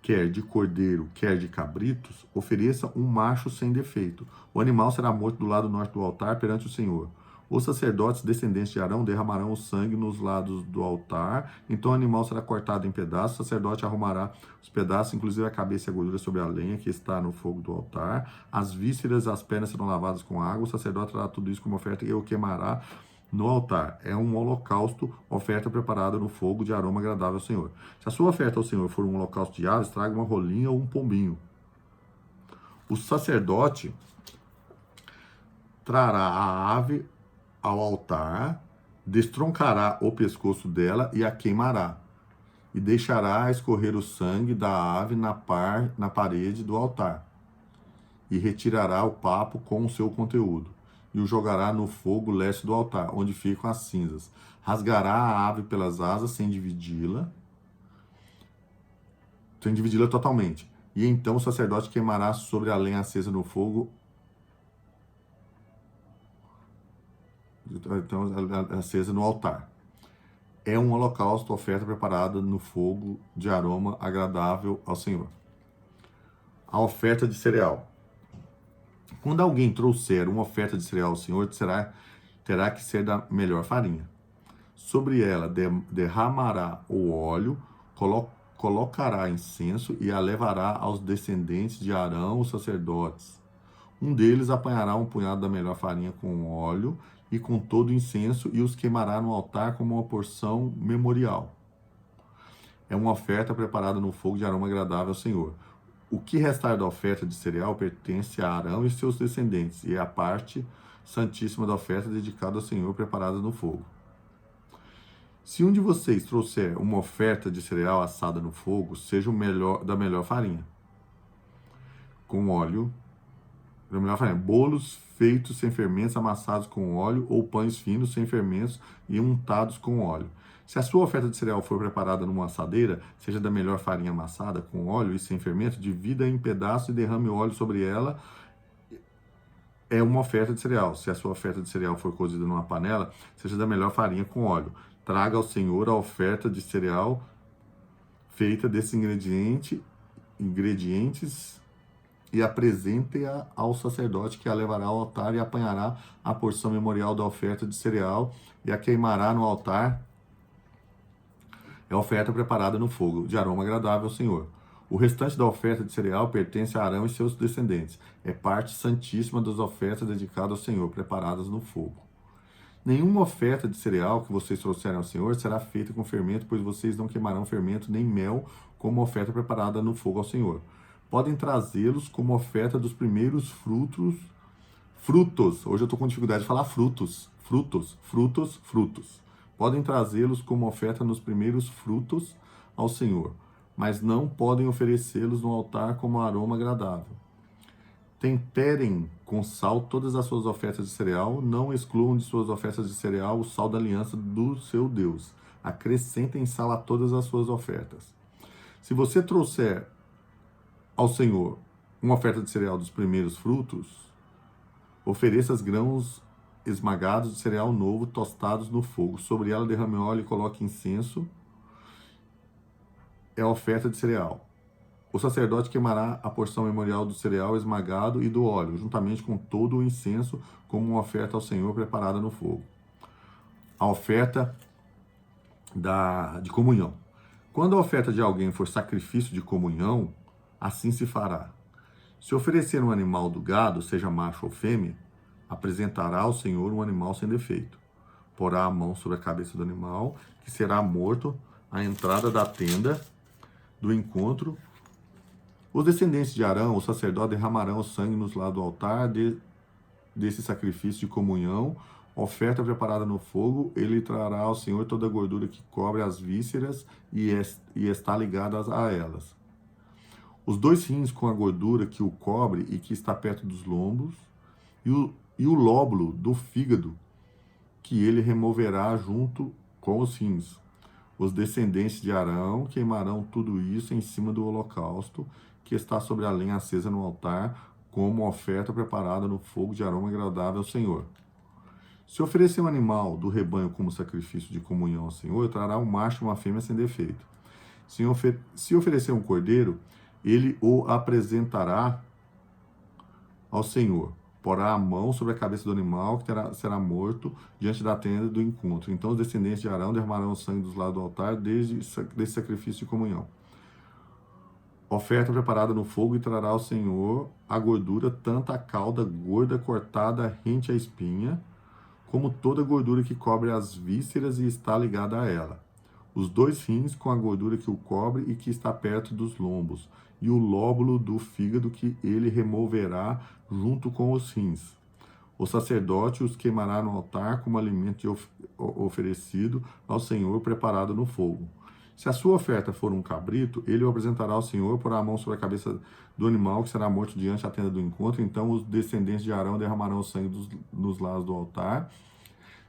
quer de cordeiro, quer de cabritos, ofereça um macho sem defeito. O animal será morto do lado norte do altar perante o Senhor. Os sacerdotes descendentes de Arão derramarão o sangue nos lados do altar, então o animal será cortado em pedaços, o sacerdote arrumará os pedaços, inclusive a cabeça e a gordura sobre a lenha que está no fogo do altar. As vísceras e as pernas serão lavadas com água, o sacerdote trará tudo isso como oferta e o queimará no altar. É um holocausto, oferta preparada no fogo de aroma agradável ao Senhor. Se a sua oferta ao Senhor for um holocausto de aves, traga uma rolinha ou um pombinho. O sacerdote trará a ave ao altar, destroncará o pescoço dela e a queimará, e deixará escorrer o sangue da ave na parede do altar, e retirará o papo com o seu conteúdo, e o jogará no fogo leste do altar, onde ficam as cinzas. Rasgará a ave pelas asas sem dividi-la totalmente. E então o sacerdote queimará sobre a lenha acesa no fogo, acesa no altar. é um holocausto, oferta preparada no fogo de aroma agradável ao Senhor. A oferta de cereal. Quando alguém trouxer uma oferta de cereal ao Senhor, terá que ser da melhor farinha. Sobre ela derramará o óleo, colocará incenso e a levará aos descendentes de Arão, os sacerdotes. Um deles apanhará um punhado da melhor farinha com óleo e com todo o incenso e os queimará no altar como uma porção memorial. É uma oferta preparada no fogo de aroma agradável ao Senhor. O que restar da oferta de cereal pertence a Arão e seus descendentes, e é a parte santíssima da oferta dedicada ao Senhor, preparada no fogo. Se um de vocês trouxer uma oferta de cereal assada no fogo, seja da melhor farinha, com óleo, da melhor farinha, bolos feitos sem fermentos, amassados com óleo, ou pães finos sem fermentos e untados com óleo. Se a sua oferta de cereal for preparada numa assadeira, seja da melhor farinha amassada com óleo e sem fermento, divida em pedaços e derrame óleo sobre ela. É uma oferta de cereal. Se a sua oferta de cereal for cozida numa panela, seja da melhor farinha com óleo. Traga ao Senhor a oferta de cereal feita desses ingredientes e apresente-a ao sacerdote, que a levará ao altar e apanhará a porção memorial da oferta de cereal e a queimará no altar. É oferta preparada no fogo, de aroma agradável ao Senhor. O restante da oferta de cereal pertence a Arão e seus descendentes. É parte santíssima das ofertas dedicadas ao Senhor, preparadas no fogo. Nenhuma oferta de cereal que vocês trouxerem ao Senhor será feita com fermento, pois vocês não queimarão fermento nem mel como oferta preparada no fogo ao Senhor. Podem trazê-los como oferta dos primeiros frutos. Hoje eu estou com dificuldade de falar frutos. Podem trazê-los como oferta nos primeiros frutos ao Senhor, mas não podem oferecê-los no altar como aroma agradável. Temperem com sal todas as suas ofertas de cereal, não excluam de suas ofertas de cereal o sal da aliança do seu Deus. Acrescentem sal a todas as suas ofertas. Se você trouxer ao Senhor uma oferta de cereal dos primeiros frutos, ofereça os grãos esmagados de cereal novo, tostados no fogo. Sobre ela derrame óleo e coloque incenso. É a oferta de cereal. O sacerdote queimará a porção memorial do cereal esmagado e do óleo, juntamente com todo o incenso, como uma oferta ao Senhor preparada no fogo. A oferta de comunhão. Quando a oferta de alguém for sacrifício de comunhão, assim se fará. Se oferecer um animal do gado, seja macho ou fêmea, apresentará ao Senhor um animal sem defeito. Porá a mão sobre a cabeça do animal, que será morto à entrada da tenda do encontro. Os descendentes de Arão, o sacerdote, derramarão o sangue nos lados do altar desse sacrifício de comunhão, oferta preparada no fogo. Ele trará ao Senhor toda a gordura que cobre as vísceras e está ligada a elas. Os 2 rins com a gordura que o cobre e que está perto dos lombos, e o lóbulo do fígado, que ele removerá junto com os rins. Os descendentes de Arão queimarão tudo isso em cima do holocausto, que está sobre a lenha acesa no altar, como oferta preparada no fogo de aroma agradável ao Senhor. Se oferecer um animal do rebanho como sacrifício de comunhão ao Senhor, trará um macho e uma fêmea sem defeito. Se oferecer um cordeiro, ele o apresentará ao Senhor. Porá a mão sobre a cabeça do animal, que será morto diante da tenda do encontro. Então os descendentes de Arão derramarão o sangue dos lados do altar desse sacrifício de comunhão. Oferta preparada no fogo, e trará ao Senhor a gordura, tanto a cauda gorda cortada rente à espinha, como toda a gordura que cobre as vísceras e está ligada a ela. Os 2 rins com a gordura que o cobre e que está perto dos lombos, e o lóbulo do fígado que ele removerá junto com os rins. O sacerdote os queimará no altar como alimento oferecido ao Senhor, preparado no fogo. Se a sua oferta for um cabrito, ele o apresentará ao Senhor, porá a mão sobre a cabeça do animal, que será morto diante da tenda do encontro. Então os descendentes de Arão derramarão o sangue nos lados do altar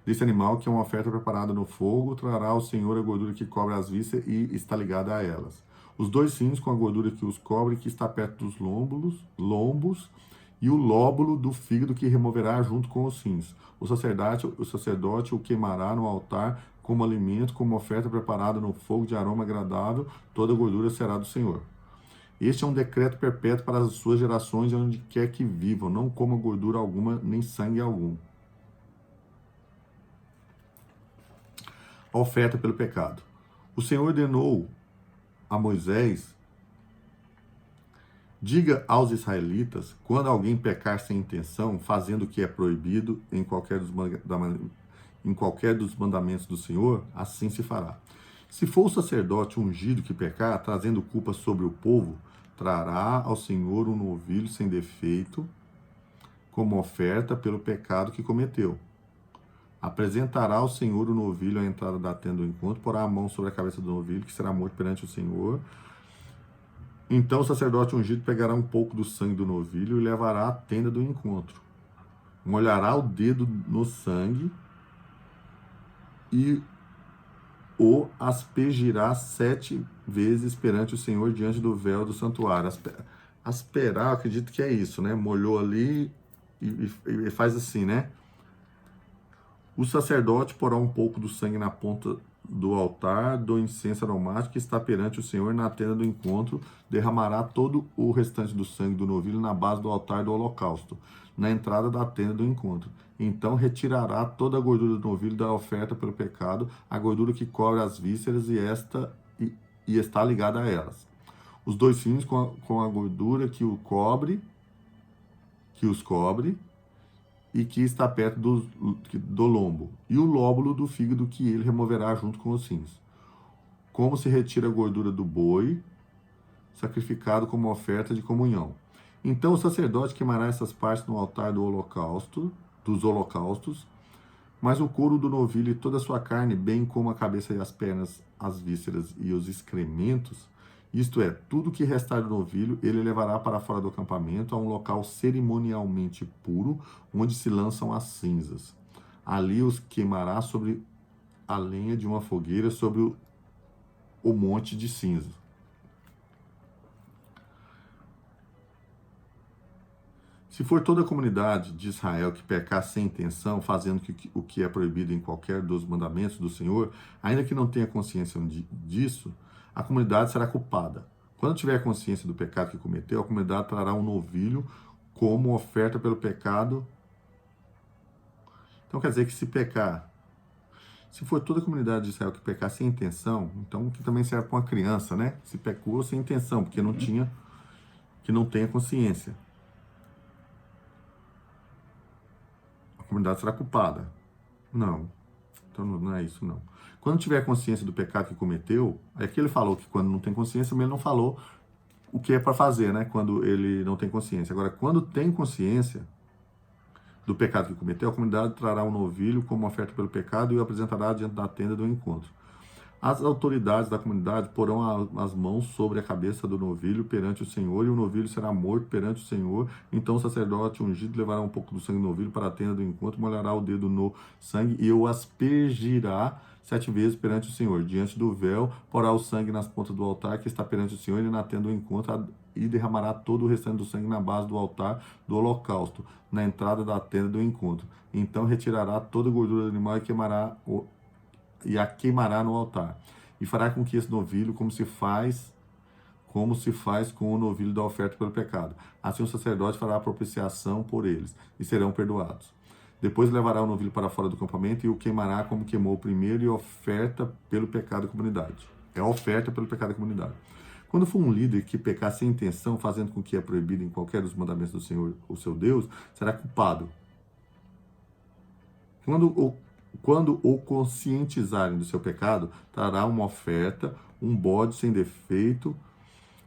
desse animal, que é uma oferta preparada no fogo. Trará ao Senhor a gordura que cobre as vísceras e está ligada a elas. Os 2 rins com a gordura que os cobre, que está perto dos lombos, e o lóbulo do fígado que removerá junto com os rins. O sacerdote o queimará no altar como alimento, como oferta preparada no fogo de aroma agradável, toda gordura será do Senhor. Este é um decreto perpétuo para as suas gerações, onde quer que vivam, não coma gordura alguma, nem sangue algum. A oferta pelo pecado. O Senhor ordenou a Moisés: diga aos israelitas, quando alguém pecar sem intenção, fazendo o que é proibido em qualquer dos mandamentos do Senhor, assim se fará. Se for o sacerdote ungido que pecar, trazendo culpa sobre o povo, trará ao Senhor um novilho sem defeito, como oferta pelo pecado que cometeu. Apresentará ao Senhor o novilho à entrada da tenda do encontro, porá a mão sobre a cabeça do novilho, que será morto perante o Senhor. Então o sacerdote ungido pegará um pouco do sangue do novilho e levará à tenda do encontro. Molhará o dedo no sangue e o aspergirá 7 vezes perante o Senhor diante do véu do santuário. Asperar, eu acredito que é isso, né? Molhou ali e faz assim, né? O sacerdote porá um pouco do sangue na ponta do altar do incenso aromático que está perante o Senhor na tenda do encontro, derramará todo o restante do sangue do novilho na base do altar do holocausto, na entrada da tenda do encontro. Então retirará toda a gordura do novilho da oferta pelo pecado, a gordura que cobre as vísceras e está ligada a elas. Os 2 fins com a gordura que os cobre, e que está perto do lombo, e o lóbulo do fígado que ele removerá junto com os rins. Como se retira a gordura do boi, sacrificado como oferta de comunhão. Então o sacerdote queimará essas partes no altar dos holocaustos, mas o couro do novilho e toda a sua carne, bem como a cabeça e as pernas, as vísceras e os excrementos, isto é, tudo que restar do novilho, ele levará para fora do acampamento, a um local cerimonialmente puro, onde se lançam as cinzas. Ali os queimará sobre a lenha de uma fogueira, sobre o monte de cinza. Se for toda a comunidade de Israel que pecar sem intenção, fazendo o que é proibido em qualquer dos mandamentos do Senhor, ainda que não tenha consciência disso, a comunidade será culpada. Quando tiver consciência do pecado que cometeu, a comunidade trará um novilho como oferta pelo pecado. Então quer dizer que se for toda a comunidade de Israel que pecar sem intenção, então que também serve para uma criança, né? Se pecou sem intenção, porque que não tenha consciência. A comunidade será culpada. Não. Então não é isso, não. Quando tiver consciência do pecado que cometeu, é que ele falou que quando não tem consciência, mas ele não falou o que é para fazer, né? Quando ele não tem consciência. Agora, quando tem consciência do pecado que cometeu, a comunidade trará um novilho como oferta pelo pecado e o apresentará diante da tenda do encontro. As autoridades da comunidade porão as mãos sobre a cabeça do novilho perante o Senhor, e o novilho será morto perante o Senhor. Então o sacerdote ungido levará um pouco do sangue do novilho para a tenda do encontro, molhará o dedo no sangue e o aspergirá 7 vezes perante o Senhor. Diante do véu, porá o sangue nas pontas do altar que está perante o Senhor e na tenda do encontro, e derramará todo o restante do sangue na base do altar do holocausto, na entrada da tenda do encontro. Então retirará toda a gordura do animal e a queimará no altar. E fará com que esse novilho, como se faz com o novilho da oferta pelo pecado. Assim o sacerdote fará a propiciação por eles, e serão perdoados. Depois levará o novilho para fora do acampamento e o queimará como queimou o primeiro, e oferta pelo pecado da comunidade. É a oferta pelo pecado da comunidade. Quando for um líder que pecar sem intenção, fazendo com que é proibido em qualquer dos mandamentos do Senhor, o seu Deus, será culpado. Quando o conscientizarem do seu pecado, trará uma oferta, um bode sem defeito,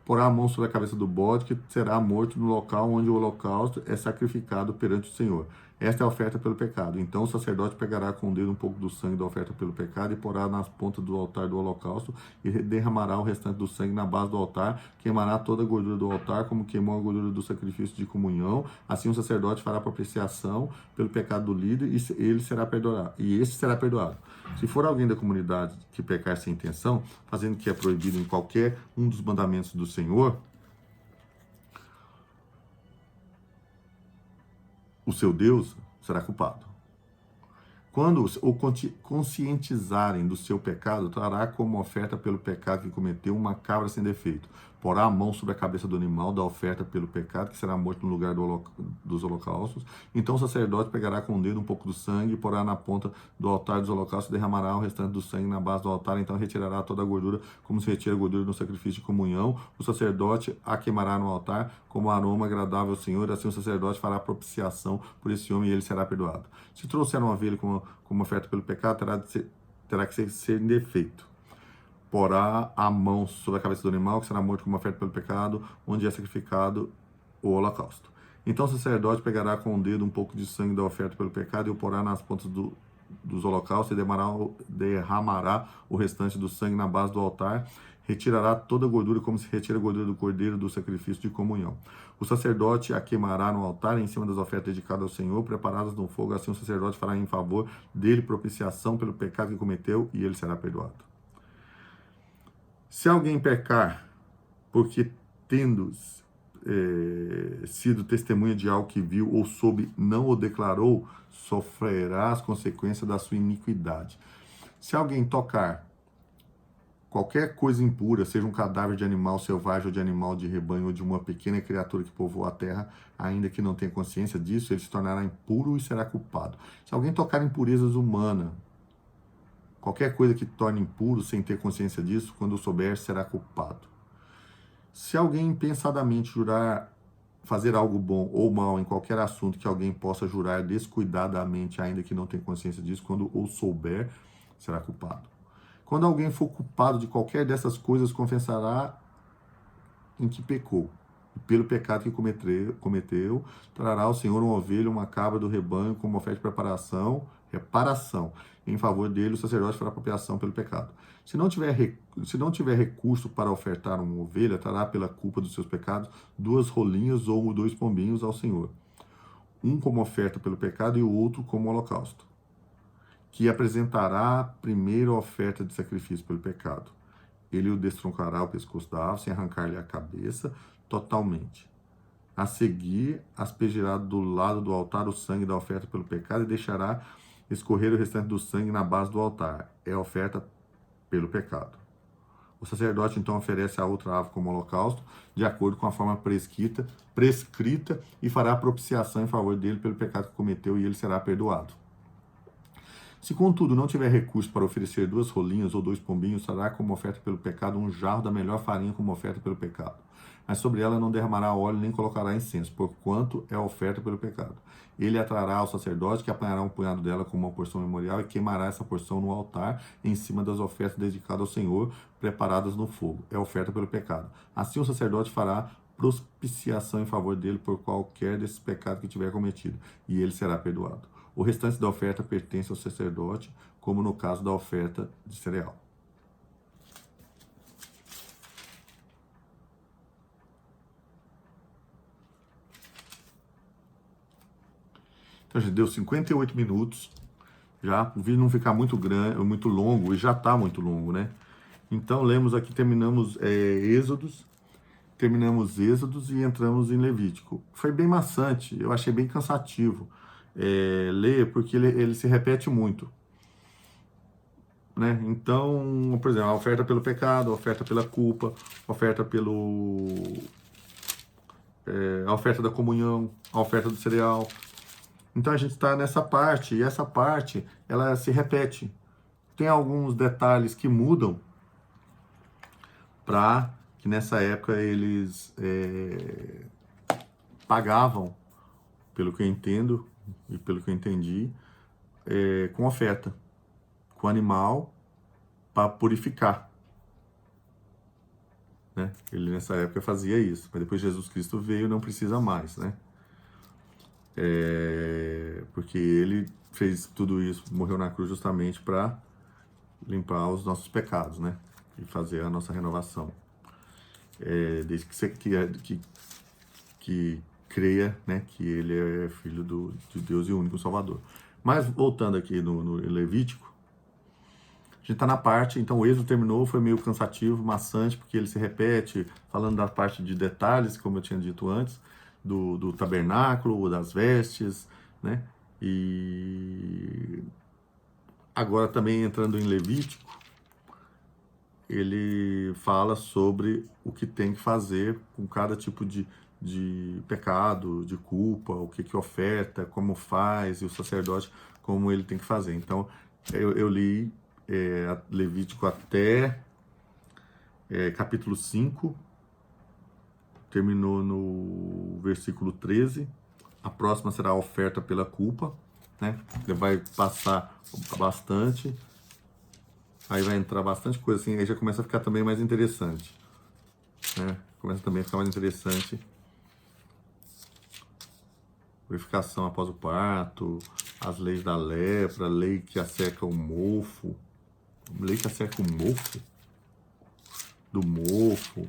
porá a mão sobre a cabeça do bode, que será morto no local onde o holocausto é sacrificado perante o Senhor. Esta é a oferta pelo pecado. Então o sacerdote pegará com o dedo um pouco do sangue da oferta pelo pecado e porá nas pontas do altar do holocausto e derramará o restante do sangue na base do altar, queimará toda a gordura do altar, como queimou a gordura do sacrifício de comunhão. Assim o sacerdote fará propiciação pelo pecado do líder e ele será perdoado. E esse será perdoado. Se for alguém da comunidade que pecar sem intenção, fazendo o que é proibido em qualquer um dos mandamentos do Senhor, o seu Deus será culpado. Quando o conscientizarem do seu pecado, trará como oferta pelo pecado que cometeu uma cabra sem defeito. Porá a mão sobre a cabeça do animal da oferta pelo pecado, que será morto no lugar dos holocaustos. Então o sacerdote pegará com o dedo um pouco do sangue, porá na ponta do altar dos holocaustos, derramará o restante do sangue na base do altar, então retirará toda a gordura, como se retira a gordura no sacrifício de comunhão. O sacerdote a queimará no altar, como aroma agradável ao Senhor. Assim o sacerdote fará propiciação por esse homem e ele será perdoado. Se trouxer uma ovelha como oferta pelo pecado, terá que ser sem defeito. Porá a mão sobre a cabeça do animal, que será morto como oferta pelo pecado, onde é sacrificado o holocausto. Então o sacerdote pegará com o dedo um pouco de sangue da oferta pelo pecado e o porá nas pontas dos holocaustos e derramará o restante do sangue na base do altar. Retirará toda a gordura, como se retira a gordura do cordeiro do sacrifício de comunhão. O sacerdote a queimará no altar, em cima das ofertas dedicadas ao Senhor, preparadas no fogo. Assim o sacerdote fará em favor dele propiciação pelo pecado que cometeu, e ele será perdoado. Se alguém pecar, porque tendo sido testemunha de algo que viu ou soube, não o declarou, sofrerá as consequências da sua iniquidade. Se alguém tocar qualquer coisa impura, seja um cadáver de animal selvagem ou de animal de rebanho ou de uma pequena criatura que povoa a terra, ainda que não tenha consciência disso, ele se tornará impuro e será culpado. Se alguém tocar impurezas humanas, qualquer coisa que torne impuro sem ter consciência disso, quando souber, será culpado. Se alguém impensadamente jurar fazer algo bom ou mal em qualquer assunto que alguém possa jurar descuidadamente, ainda que não tenha consciência disso, quando o souber, será culpado. Quando alguém for culpado de qualquer dessas coisas, confessará em que pecou. E pelo pecado que cometeu, trará ao Senhor uma ovelha, uma cabra do rebanho, como oferta de reparação. Em favor dele, o sacerdote fará apropriação pelo pecado. Se não tiver recurso para ofertar uma ovelha, trará pela culpa dos seus pecados 2 rolinhas ou 2 pombinhos ao Senhor. Um como oferta pelo pecado e o outro como holocausto. Que apresentará primeiro a oferta de sacrifício pelo pecado. Ele o destroncará o pescoço da ave, sem arrancar-lhe a cabeça totalmente. A seguir, aspergirá do lado do altar o sangue da oferta pelo pecado e deixará escorrer o restante do sangue na base do altar. É a oferta pelo pecado. O sacerdote então oferece a outra ave como holocausto, de acordo com a forma prescrita, e fará propiciação em favor dele pelo pecado que cometeu, e ele será perdoado. Se, contudo, não tiver recurso para oferecer 2 rolinhas ou 2 pombinhos, trará como oferta pelo pecado um jarro da melhor farinha como oferta pelo pecado. Mas sobre ela não derramará óleo nem colocará incenso, porquanto é oferta pelo pecado. Ele a trará ao sacerdote, que apanhará um punhado dela como uma porção memorial e queimará essa porção no altar, em cima das ofertas dedicadas ao Senhor, preparadas no fogo. É oferta pelo pecado. Assim o sacerdote fará propiciação em favor dele por qualquer desses pecados que tiver cometido, e ele será perdoado. O restante da oferta pertence ao sacerdote, como no caso da oferta de cereal. Então, a gente deu 58 minutos. Já, o vídeo não ficar muito grande, muito longo, e já está muito longo, né? Então, lemos aqui, terminamos Êxodos e entramos em Levítico. Foi bem maçante, eu achei bem cansativo ler, porque ele se repete muito, né? Então, por exemplo, a oferta pelo pecado, a oferta pela culpa, a oferta a oferta da comunhão, a oferta do cereal. Então a gente está nessa parte, e essa parte, ela se repete. Tem alguns detalhes que mudam para que nessa época eles pagavam, pelo que eu entendo e pelo que eu entendi, com oferta, com animal, para purificar. Né? Ele nessa época fazia isso, mas depois Jesus Cristo veio, não precisa mais, né? Porque ele fez tudo isso, morreu na cruz justamente para limpar os nossos pecados, né? E fazer a nossa renovação. Desde que você que creia, né, que ele é filho de Deus e único Salvador. Mas voltando aqui no Levítico, a gente está na parte, então o Êxodo terminou, foi meio cansativo, maçante, porque ele se repete, falando da parte de detalhes, como eu tinha dito antes, do tabernáculo, das vestes, né? E Agora também entrando em Levítico, ele fala sobre o que tem que fazer com cada tipo de pecado, de culpa, o que oferta, como faz, e o sacerdote, como ele tem que fazer. Então, eu li Levítico até capítulo 5, terminou no versículo 13. A próxima será a oferta pela culpa, né? Ele vai passar bastante, aí vai entrar bastante coisa assim, aí já começa a ficar também mais interessante, né? Começa também a ficar mais interessante. Purificação após o parto, as leis da lepra, lei que acerca o mofo, lei que acerca o mofo, do mofo,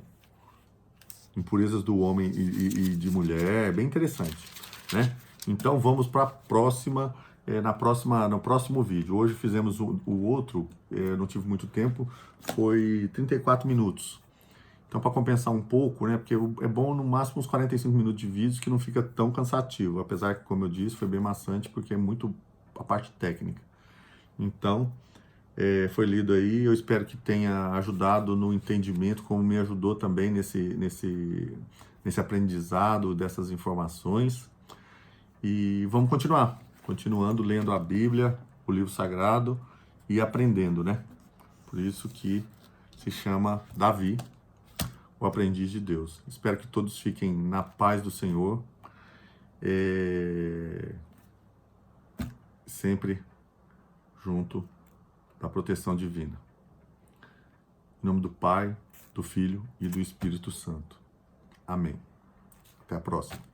impurezas do homem e de mulher, bem interessante, né? Então vamos para a próxima, no próximo vídeo. Hoje fizemos o outro, não tive muito tempo, foi 34 minutos. Então, para compensar um pouco, né? Porque é bom no máximo uns 45 minutos de vídeo que não fica tão cansativo. Apesar que, como eu disse, foi bem maçante porque é muito a parte técnica. Então, foi lido aí. Eu espero que tenha ajudado no entendimento, como me ajudou também nesse aprendizado dessas informações. E vamos continuando lendo a Bíblia, o livro sagrado e aprendendo, né? Por isso que se chama Davi, o aprendiz de Deus. Espero que todos fiquem na paz do Senhor, sempre junto da proteção divina. Em nome do Pai, do Filho e do Espírito Santo. Amém. Até a próxima.